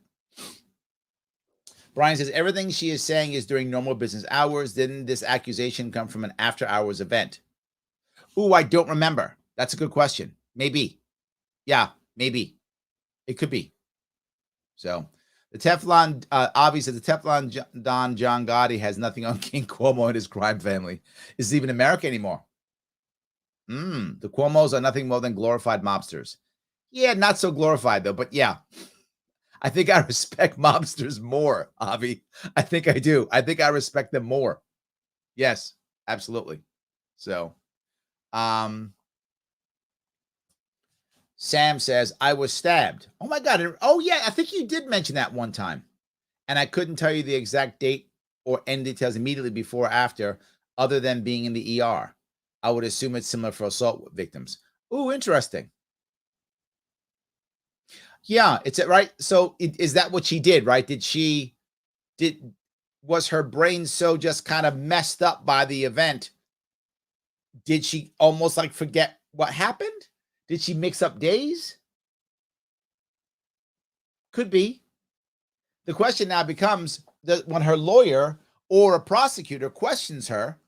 Brian says, everything she is saying is during normal business hours. Didn't this accusation come from an after-hours event? Ooh, I don't remember. That's a good question. Maybe. Yeah, maybe. It could be. So, the Teflon, obviously, the Teflon Don John Gotti has nothing on King Cuomo and his crime family. Is he even America anymore? The Cuomos are nothing more than glorified mobsters. Yeah, not so glorified, though, but yeah. I think I respect mobsters more, Avi. I think I do. I think I respect them more. Yes, absolutely. So, Sam says, I was stabbed. Oh, my God. Oh, yeah. I think you did mention that one time. And I couldn't tell you the exact date or end details immediately before or after, other than being in the ER. I would assume it's similar for assault victims. Ooh, interesting. Yeah, it's it, right? So is that what she did, right? Was her brain so just kind of messed up by the event? Did she almost like forget what happened? Did she mix up days? Could be. The question now becomes that when her lawyer or a prosecutor questions her,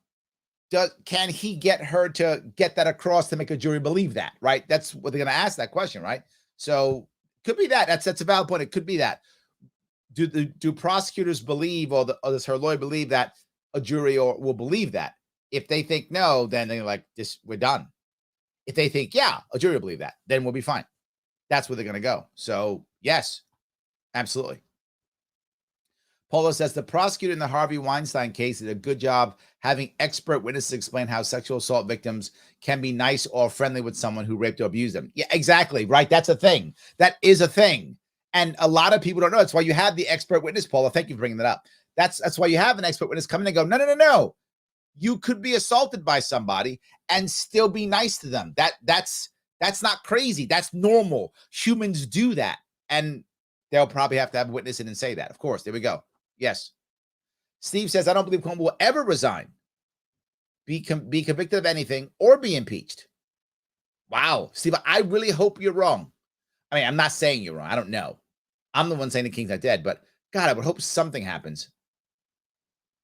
can he get her to get that across to make a jury believe that, right? That's what they're going to ask that question, right? So could be that. That's a valid point. It could be that. do prosecutors believe, or does her lawyer believe that a jury will believe that? If they think no, then they're like, this, we're done. If they think, yeah, a jury will believe that, then we'll be fine. That's where they're going to go. So yes, absolutely. Paula says the prosecutor in the Harvey Weinstein case did a good job having expert witnesses explain how sexual assault victims can be nice or friendly with someone who raped or abused them. Yeah, exactly. Right. That's a thing. That is a thing. And a lot of people don't know. That's why you have the expert witness, Paula. Thank you for bringing that up. That's why you have an expert witness come in and go, no. You could be assaulted by somebody and still be nice to them. That's not crazy. That's normal. Humans do that. And they'll probably have to have a witness in and say that. Of course. There we go. Yes. Steve says, I don't believe Cuomo will ever resign, be convicted of anything, or be impeached. Wow. Steve, I really hope you're wrong. I mean, I'm not saying you're wrong. I don't know. I'm the one saying the king's not dead, but God, I would hope something happens.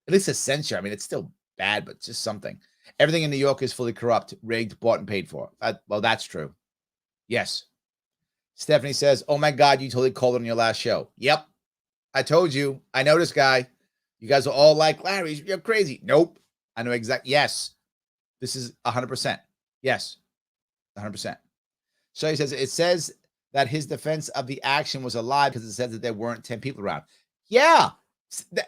At least a censure. I mean, it's still bad, but just something. Everything in New York is fully corrupt, rigged, bought, and paid for. Well, that's true. Yes. Stephanie says, oh my God, you totally called it on your last show. Yep. I told you. I know this guy. You guys are all like, Larry, you're crazy. Nope. I know exactly. Yes. This is 100%. Yes. 100%. So he says, it says that his defense of the action was a lie because it says that there weren't 10 people around. Yeah.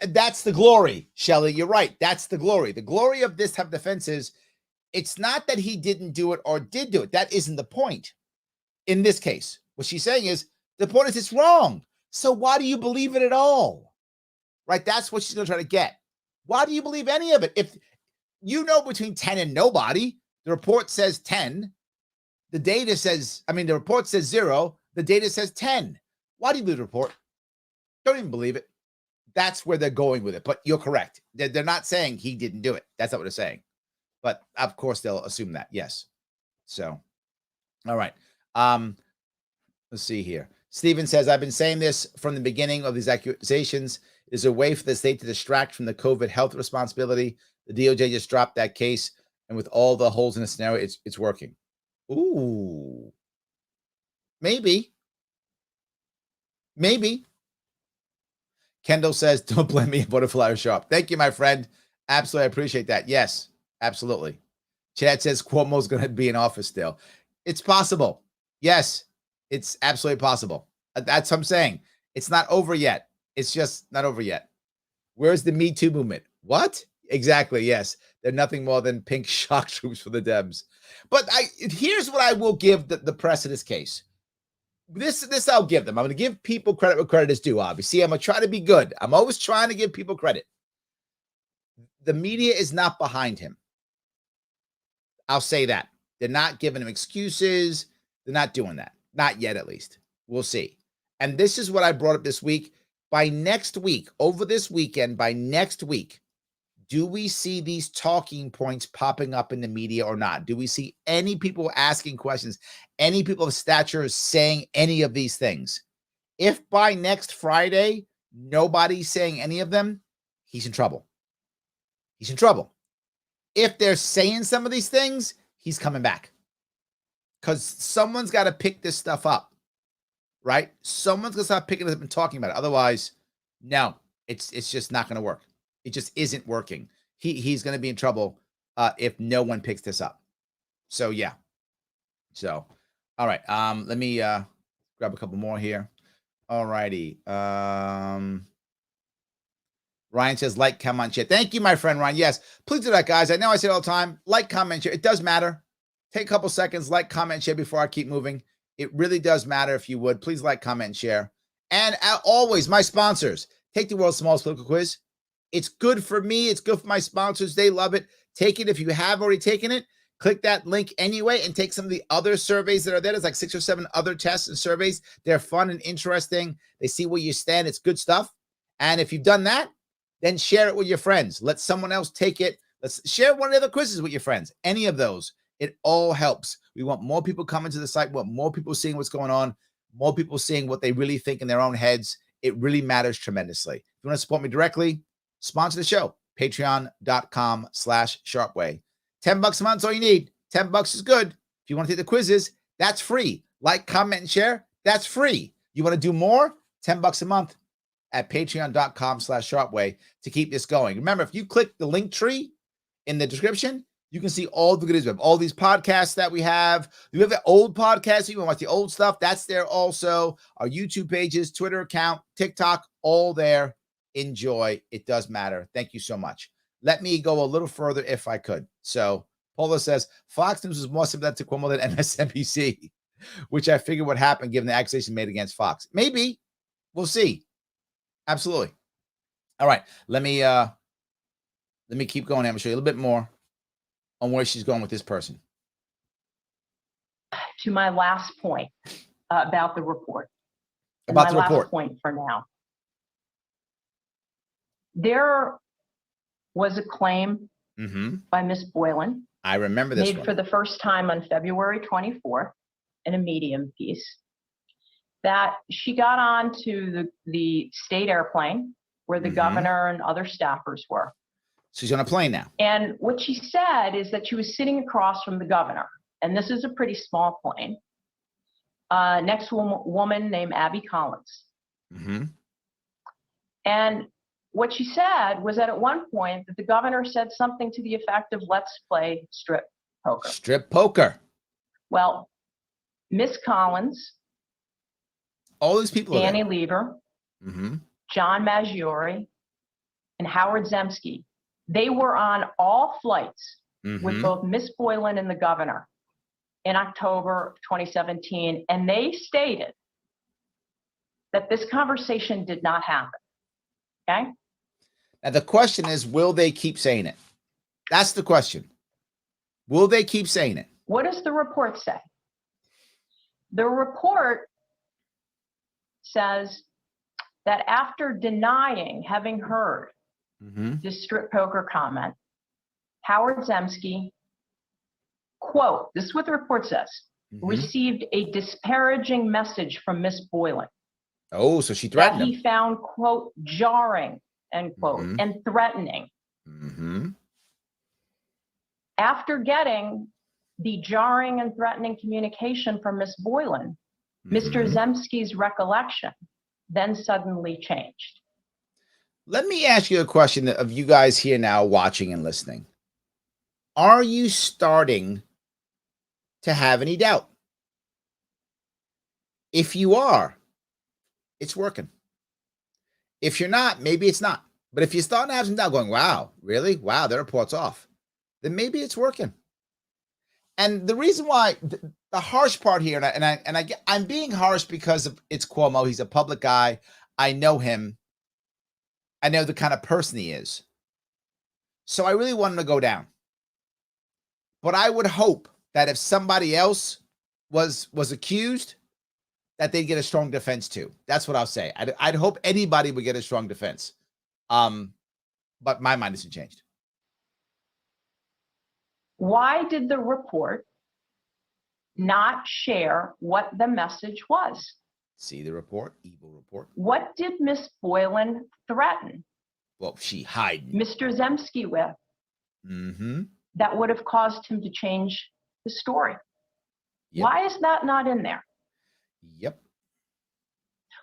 That's the glory, Shelley. You're right. That's the glory. The glory of this type of defense is it's not that he didn't do it or did do it. That isn't the point in this case. What she's saying is the point is it's wrong. So why do you believe it at all? Right? That's what she's going to try to get. Why do you believe any of it? If you know between 10 and nobody, the report says 10. The data says, the report says 0. The data says 10. Why do you believe the report? Don't even believe it. That's where they're going with it. But you're correct. They're not saying he didn't do it. That's not what they're saying. But of course, they'll assume that. Yes. So, all right. Let's see here. Stephen says, I've been saying this from the beginning of these accusations. It is a way for the state to distract from the COVID health responsibility. The DOJ just dropped that case. And with all the holes in the scenario, it's working. Ooh. Maybe. Kendall says, don't blame me for the flyer Sharpe. Thank you, my friend. Absolutely. I appreciate that. Yes, absolutely. Chad says Cuomo's going to be in office still. It's possible. Yes, it's absolutely possible. That's what I'm saying. It's not over yet. It's just not over yet. Where's the Me Too movement? What? Exactly. Yes. They're nothing more than pink shock troops for the Dems. But here's what I will give the press in this case. This I'll give them. I'm going to give people credit where credit is due, obviously. I'm going to try to be good. I'm always trying to give people credit. The media is not behind him. I'll say that. They're not giving him excuses. They're not doing that. Not yet, at least. We'll see. And this is what I brought up this week. By next week, over this weekend, by next week, do we see these talking points popping up in the media or not? Do we see any people asking questions, any people of stature saying any of these things? If by next Friday, nobody's saying any of them, he's in trouble. He's in trouble. If they're saying some of these things, he's coming back. Because someone's got to pick this stuff up, right? Someone's going to start picking it up and talking about it. Otherwise, no, it's just not going to work. It just isn't working. He's going to be in trouble if no one picks this up. So, yeah. So, all right. Let me grab a couple more here. All righty. Ryan says, like, comment, share. Thank you, my friend, Ryan. Yes, please do that, guys. I know I say it all the time. Like, comment, share. It does matter. Take a couple seconds, like, comment, share before I keep moving. It really does matter if you would. Please like, comment, share. And always, my sponsors, take the world's smallest political quiz. It's good for me. It's good for my sponsors. They love it. Take it if you have already taken it. Click that link anyway and take some of the other surveys that are there. There's like 6 or 7 other tests and surveys. They're fun and interesting. They see where you stand. It's good stuff. And if you've done that, then share it with your friends. Let someone else take it. Let's share one of the other quizzes with your friends. Any of those. It all helps. We want more people coming to the site. We want more people seeing what's going on. More people seeing what they really think in their own heads. It really matters tremendously. If you want to support me directly, sponsor the show. Patreon.com/SharpeWay. $10 a month is all you need. $10 is good. If you want to take the quizzes, that's free. Like, comment, and share. That's free. You want to do more? $10 a month. at patreon.com/sharpeway to keep this going. Remember, if you click the link tree in the description, you can see all the goodies. We have all these podcasts that we have. We have the old podcasts. You want to watch the old stuff. That's there also. Our YouTube pages, Twitter account, TikTok, all there. Enjoy. It does matter. Thank you so much. Let me go a little further if I could. So Paula says, Fox News is more sympathetic to Cuomo than MSNBC, which I figured would happen given the accusation made against Fox. Maybe. We'll see. Absolutely. All right. Let me keep going. I'm going to show you a little bit more on where she's going with this person. To my last point about the report. About the report. Last point for now. There was a claim by Ms. Boylan. I remember this made for the first time on February 24th in a Medium piece that she got on to the state airplane where the governor and other staffers were. She's on a plane now. And what she said is that she was sitting across from the governor. And this is a pretty small plane. Next to a woman named Abby Collins. And what she said was that at one point that the governor said something to the effect of, let's play strip poker. Strip poker. Well, Miss Collins, all these people, Danny Lever, John Maggiore, and Howard Zemsky, they were on all flights with both Miss Boylan and the governor in October of 2017, and they stated that this conversation did not happen. Okay? Now, the question is, will they keep saying it? That's the question. Will they keep saying it? What does the report say? The report says that after denying having heard this strip poker comment, Howard Zemsky, quote, this is what the report says, received a disparaging message from Miss Boylan. Oh, so she threatened him. That he found, quote, jarring, end quote, and threatening. After getting the jarring and threatening communication from Miss Boylan, Mr. Zemsky's recollection then suddenly changed. Let me ask you a question of you guys here now watching and listening. Are you starting to have any doubt? If you are, it's working. If you're not, maybe it's not. But if you're starting to have some doubt going, wow, really? Wow, the report's off. Then maybe it's working. And the reason why the harsh part here, I'm being harsh because it's Cuomo. He's a public guy. I know him. I know the kind of person he is. So I really want him to go down. But I would hope that if somebody else was accused, that they'd get a strong defense too. That's what I'll say. I'd hope anybody would get a strong defense. But my mind hasn't changed. Why did the report not share what the message was? See the report, evil report. What did Miss Boylan threaten? Well, she hid Mr. Zemsky with. That would have caused him to change the story. Yep. Why is that not in there? Yep.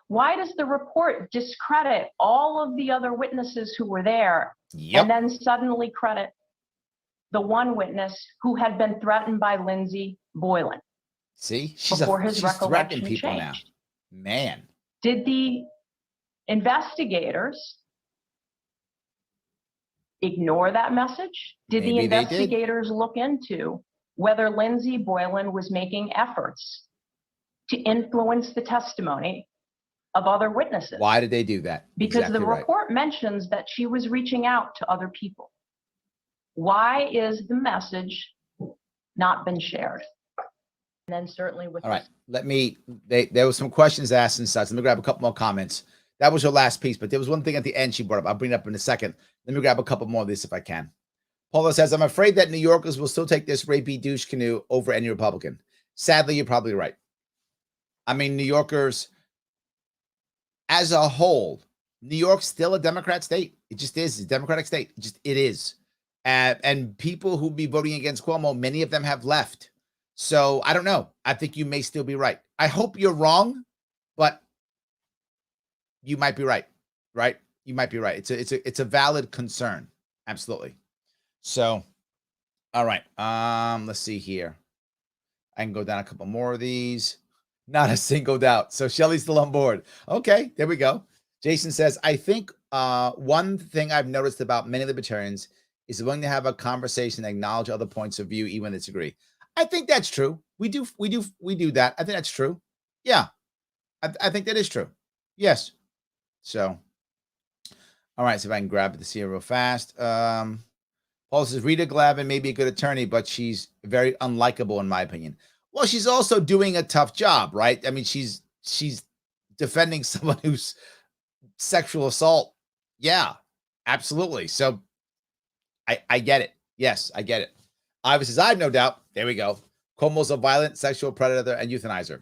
Why does the report discredit all of the other witnesses who were there and then suddenly credit the one witness who had been threatened by Lindsay Boylan? See, she's recollection people changed. Now. Man. Did the investigators ignore that message? Did the investigators look into whether Lindsay Boylan was making efforts to influence the testimony of other witnesses? Why did they do that? Because the report mentions that she was reaching out to other people. Why is the message not been shared? And then certainly with... All right, there was some questions asked and such. Let me grab a couple more comments. That was her last piece, but there was one thing at the end she brought up. I'll bring it up in a second. Let me grab a couple more of these if I can. Paula says, I'm afraid that New Yorkers will still take this rapey douche canoe over any Republican. Sadly, you're probably right. I mean, New Yorkers, as a whole, New York's still a Democrat state. It just is. It's a Democratic state. It is. And people who be voting against Cuomo, many of them have left. So I don't know. I think you may still be right. I hope you're wrong, but you might be right. right? You might be right. It's a valid concern. Absolutely. So, all right. Let's see here. I can go down a couple more of these. Not a single doubt. So Shelly's still on board. Okay, there we go. Jason says, I think one thing I've noticed about many libertarians is willing to have a conversation and acknowledge other points of view, even when they disagree. I think that's true. We do that. I think that's true. Yeah, I think that is true. Yes. So, all right. So if I can grab this here real fast. Paul says Rita Glavin may be a good attorney, but she's very unlikable in my opinion. Well, she's also doing a tough job, right? I mean, she's defending someone who's sexual assault. Yeah, absolutely. So I get it. Yes, I get it. Ivy says, I have no doubt. There we go. Cuomo's a violent sexual predator and euthanizer.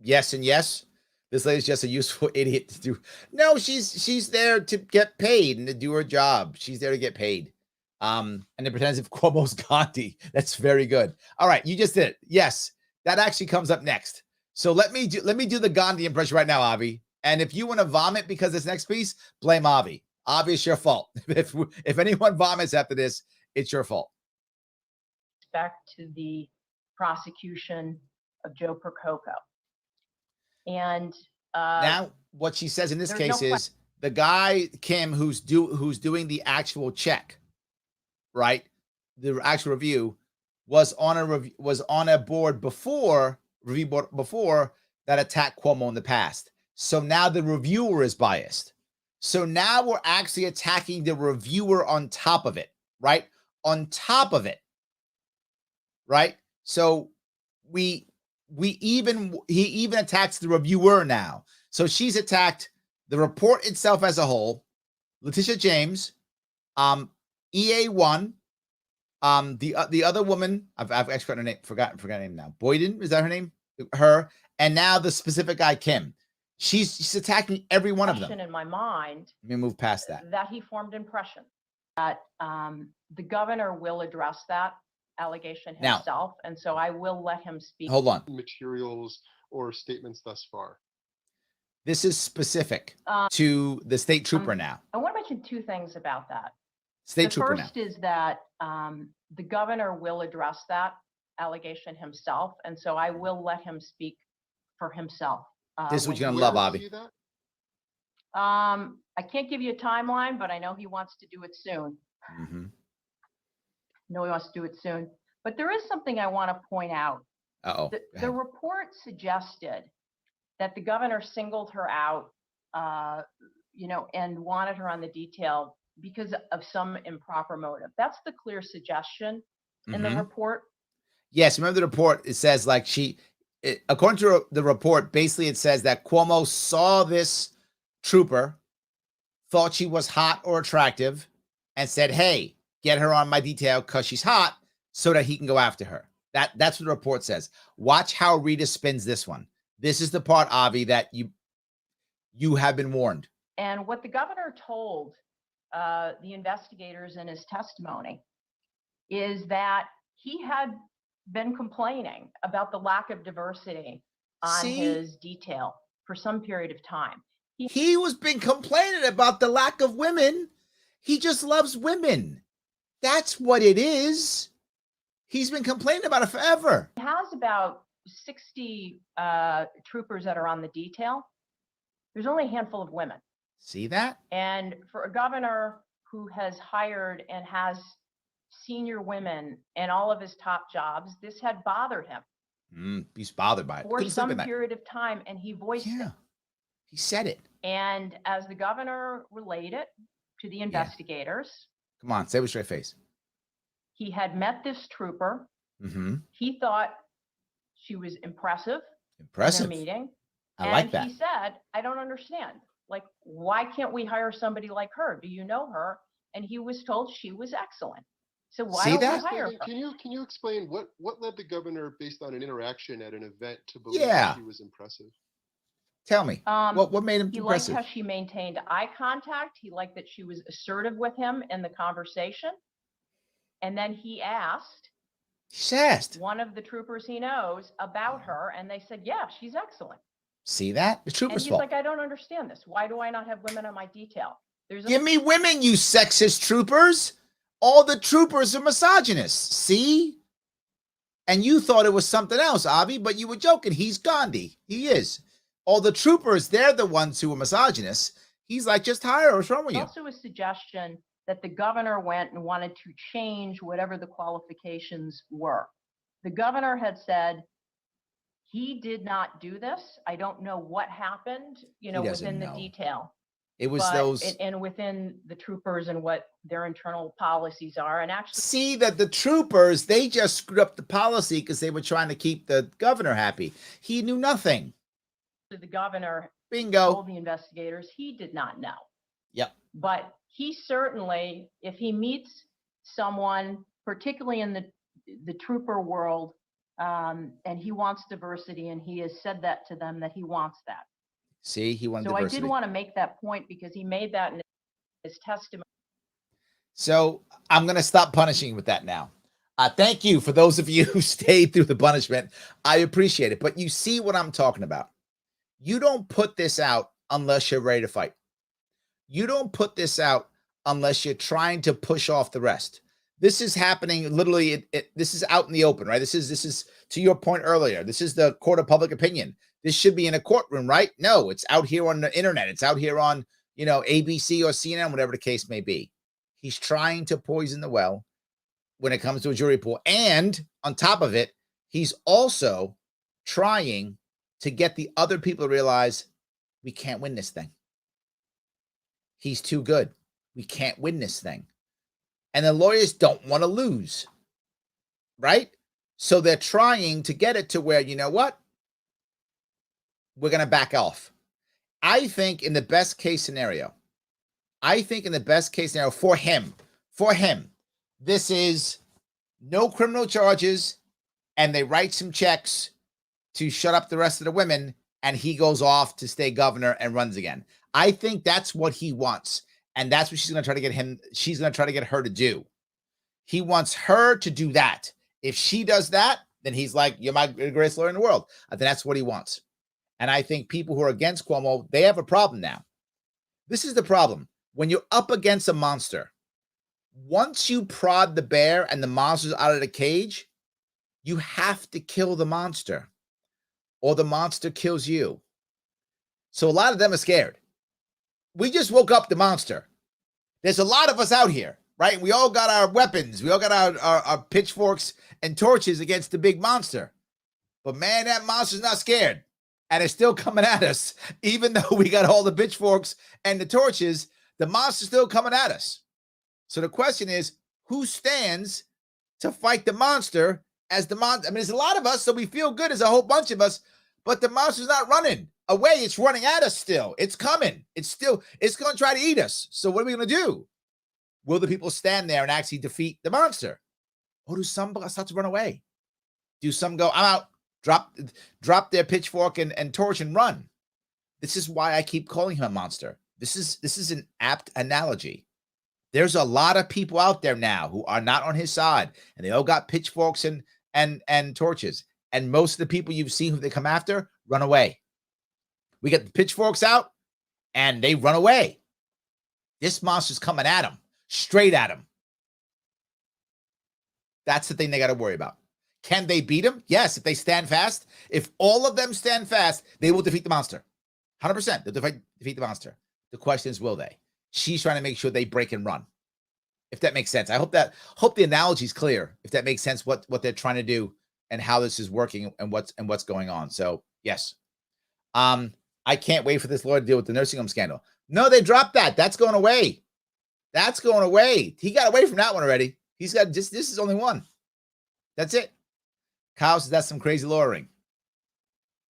Yes and yes. This lady's just a useful idiot to do. No, she's there to get paid and to do her job. She's there to get paid. And it pretends if Cuomo's Gandhi. That's very good. All right, you just did it. Yes, that actually comes up next. So let me do the Gandhi impression right now, Avi. And if you want to vomit because this next piece, blame Avi. Avi, it's your fault. If anyone vomits after this, it's your fault. Back to the prosecution of Joe Percoco. And now what she says in this case is the guy, Kim, who's doing the actual check, right? The actual review was on a board before that attacked Cuomo in the past. So now the reviewer is biased. So now we're actually attacking the reviewer on top of it, right? On top of it, right? So he even attacks the reviewer now. So she's attacked the report itself as a whole, Letitia James, EA1, the other woman, I've actually forgotten her name now. Boyden, is that her name? Her, and now the specific guy, Kim. She's attacking every one of them. In my mind, let me move past that. That he formed impression that the governor will address that allegation himself, and so I will let him speak. Hold on. Materials or statements thus far. This is specific to the state trooper now. I want to mention two things about that. State trooper now. The first is that the governor will address that allegation himself, and so I will let him speak for himself. This is what you're gonna love, Bobby. I can't give you a timeline, but I know he wants to do it soon. Mm-hmm. No, he wants to do it soon. But there is something I want to point out. The report suggested that the governor singled her out, and wanted her on the detail because of some improper motive. That's the clear suggestion in the report. Yes, remember the report? It says like according to the report, basically it says that Cuomo saw this trooper, thought she was hot or attractive, and said, hey, get her on my detail because she's hot so that he can go after her. That's what the report says. Watch how Rita spins this one. This is the part, Avi, that you have been warned. And what the governor told the investigators in his testimony is that he had been complaining about the lack of diversity on his detail for some period of time. He was been complaining about the lack of women. He just loves women. That's what it is. He's been complaining about it forever. He has about 60 troopers that are on the detail. There's only a handful of women. See that? And for a governor who has hired and has senior women in all of his top jobs, this had bothered him. He's bothered by it. For some period of time, and he voiced it. He said it. And as the governor relayed it to the investigators. Come on, say it with a straight face. He had met this trooper. Mm-hmm. He thought she was impressive. In their meeting. I like that. He said, I don't understand. Like, why can't we hire somebody like her? Do you know her? And he was told she was excellent. So why don't we hire her? Can you explain what led the governor, based on an interaction at an event, to believe she was impressive? Tell me. What made him impressive? He liked how she maintained eye contact. He liked that she was assertive with him in the conversation. And then he asked one of the troopers he knows about her, and they said, yeah, she's excellent. See that? The trooper's And he's fault. like, I don't understand this. Why do I not have women on my detail? Give me women, you sexist troopers. All the troopers are misogynists. See? And you thought it was something else, Avi, but you were joking. He's Gandhi. He is. All the troopers, they're the ones who are misogynists. He's like, just hire her. What's wrong with you? Also a suggestion that the governor went and wanted to change whatever the qualifications were. The governor had said he did not do this. I don't know what happened, within the detail. It was and within the troopers and what their internal policies are. And actually see that the troopers, they just screwed up the policy because they were trying to keep the governor happy. He knew nothing. The governor told the investigators he did not know. Yep. But he certainly, if he meets someone, particularly in the trooper world, and he wants diversity, and he has said that to them that he wants that. See, he wanted diversity. diversity. I did want to make that point because he made that in his testimony. So I'm going to stop punishing with that now. Thank you for those of you who stayed through the punishment. I appreciate it. But you see what I'm talking about. You don't put this out unless you're ready to fight. You don't put this out unless you're trying to push off the rest. This is happening literally. This is out in the open, right? This is to your point earlier. This is the court of public opinion. This should be in a courtroom, right? No, it's out here on the internet. It's out here on, ABC or CNN, whatever the case may be. He's trying to poison the well when it comes to a jury pool. And on top of it, he's also trying to get the other people to realize we can't win this thing. He's too good. We can't win this thing. And the lawyers don't want to lose, right? So they're trying to get it to where, you know what? We're going to back off. I think in the best case scenario for him, this is no criminal charges, and they write some checks to shut up the rest of the women, and he goes off to stay governor and runs again. I think that's what he wants, and that's what she's going to try to get her to do. He wants her to do that. If she does that, then he's like, you're my greatest lawyer in the world. I think that's what he wants. And I think people who are against Cuomo, they have a problem now. This is the problem. When you're up against a monster, once you prod the bear and the monster's out of the cage, you have to kill the monster, or the monster kills you. So a lot of them are scared. We just woke up the monster. There's a lot of us out here, right? We all got our weapons. We all got our pitchforks and torches against the big monster. But man, that monster's not scared. And it's still coming at us. Even though we got all the pitchforks and the torches, the monster's still coming at us. So the question is, who stands to fight the monster as the monster? I mean, there's a lot of us, so we feel good. There's a whole bunch of us, but the monster's not running away. It's running at us still. It's coming. It's going to try to eat us. So what are we going to do? Will the people stand there and actually defeat the monster? Or do some start to run away? Do some go, I'm out, drop their pitchfork and torch and run? This is why I keep calling him a monster. This is an apt analogy. There's a lot of people out there now who are not on his side, and they all got pitchforks and torches. And most of the people you've seen who they come after run away. We get the pitchforks out, and they run away. This monster's coming at them, straight at them. That's the thing they got to worry about. Can they beat him? Yes, if they stand fast. If all of them stand fast, they will defeat the monster. 100%. They'll defeat the monster. The question is, will they? She's trying to make sure they break and run. If that makes sense. I hope the analogy is clear. If that makes sense, what they're trying to do and how this is working and what's going on. So yes. I can't wait for this lawyer to deal with the nursing home scandal. No, they dropped that. That's going away. That's going away. He got away from that one already. He's got this is only one. That's it. Kyle says that's some crazy lawyering.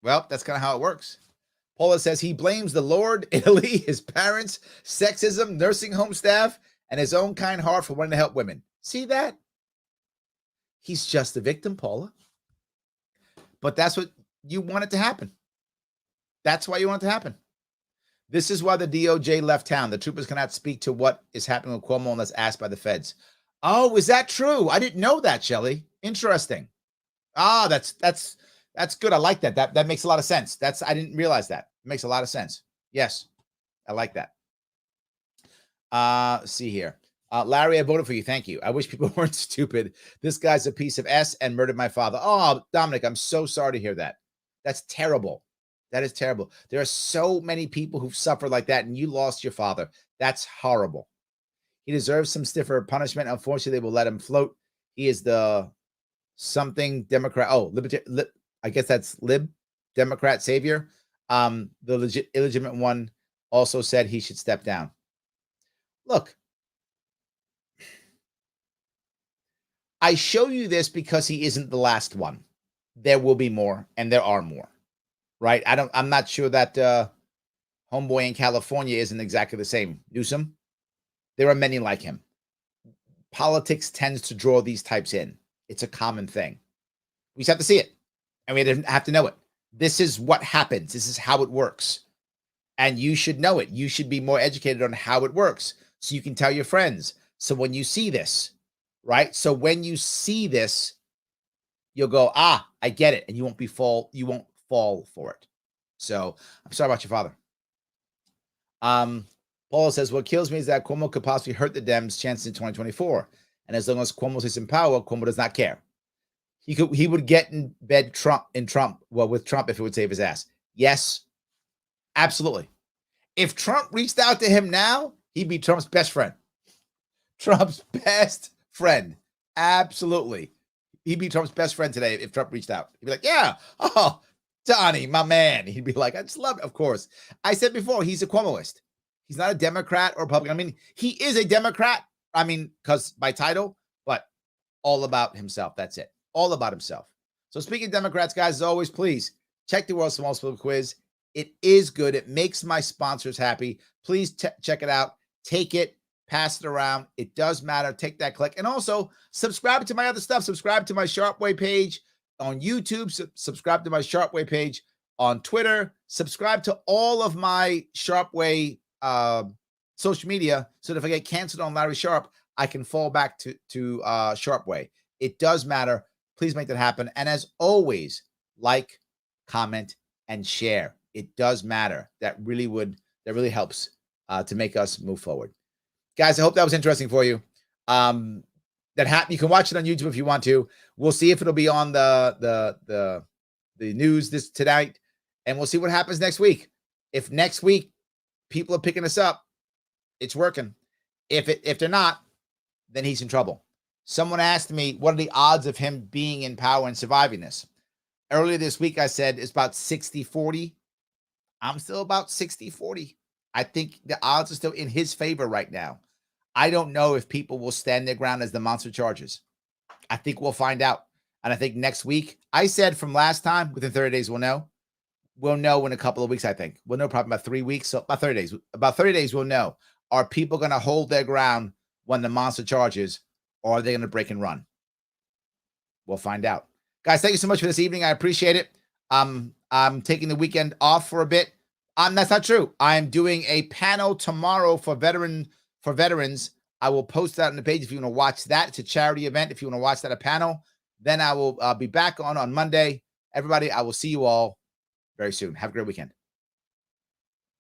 Well, that's kind of how it works. Paula says he blames the Lord, Italy, his parents, sexism, nursing home staff, and his own kind heart for wanting to help women. See that? He's just a victim, Paula. But that's what you want it to happen. That's why you want it to happen. This is why the DOJ left town. The troopers cannot speak to what is happening with Cuomo unless asked by the feds. Oh, is that true? I didn't know that, Shelley. Interesting. That's That's good. I like that. That makes a lot of sense. I didn't realize that. It makes a lot of sense. Yes, I like that. Let's see here. Larry, I voted for you. Thank you. I wish people weren't stupid. This guy's a piece of S and murdered my father. Oh, Dominic, I'm so sorry to hear that. That's terrible. That is terrible. There are so many people who've suffered like that, and you lost your father. That's horrible. He deserves some stiffer punishment. Unfortunately, they will let him float. He is the something Democrat. Oh, I guess that's lib Democrat savior. The illegitimate one also said he should step down. Look, I show you this because he isn't the last one. There will be more, and there are more, right? I'm not sure that homeboy in California isn't exactly the same. Newsom, there are many like him. Politics tends to draw these types in. It's a common thing. We just have to see it, and we have to know it. This is what happens. This is how it works, and you should know it. You should be more educated on how it works, so you can tell your friends. So when you see this, right? So when you see this, you'll go, I get it, and you won't fall for it. So I'm sorry about your father. Paul says, what kills me is that Cuomo could possibly hurt the Dems' chances in 2024. And as long as Cuomo is in power, Cuomo does not care. He would get in bed with Trump if it would save his ass. Yes, absolutely. If Trump reached out to him now, he'd be Trump's best friend. Trump's best friend. Absolutely. He'd be Trump's best friend today if Trump reached out. He'd be like, yeah, oh, Donnie, my man. He'd be like, I just love it. Of course. I said before, he's a Cuomoist. He's not a Democrat or Republican. I mean, he is a Democrat. I mean, because by title, but all about himself. That's it. All about himself. So speaking of Democrats, guys, as always, please check the World's Smallest Political Quiz. It is good. It makes my sponsors happy. Please check it out. Take it. Pass it around. It does matter. Take that click. And also subscribe to my other stuff. Subscribe to my Sharpe Way page on YouTube. Subscribe to my Sharpe Way page on Twitter. Subscribe to all of my Sharpe Way social media so that if I get canceled on Larry Sharpe, I can fall back to Sharpe Way. It does matter. Please make that happen. And as always, like, comment, and share. It does matter. That really helps to make us move forward. Guys, I hope that was interesting for you. You can watch it on YouTube if you want to. We'll see if it'll be on the news tonight, and we'll see what happens next week. If next week people are picking us up, it's working. If they're not, then he's in trouble. Someone asked me, what are the odds of him being in power and surviving this? Earlier this week, I said it's about 60-40. I'm still about 60-40. I think the odds are still in his favor right now. I don't know if people will stand their ground as the monster charges. I think we'll find out. And I think next week, I said from last time, within 30 days, we'll know. We'll know in a couple of weeks, I think. We'll know probably about 3 weeks. So about 30 days. About 30 days, we'll know. Are people going to hold their ground when the monster charges, or are they going to break and run? We'll find out. Guys, thank you so much for this evening. I appreciate it. I'm taking the weekend off for a bit. That's not true. I'm doing a panel tomorrow for veterans. I will post that on the page if you want to watch that. It's a charity event. If you want to watch that, a panel, then I will be back on Monday. Everybody, I will see you all very soon. Have a great weekend.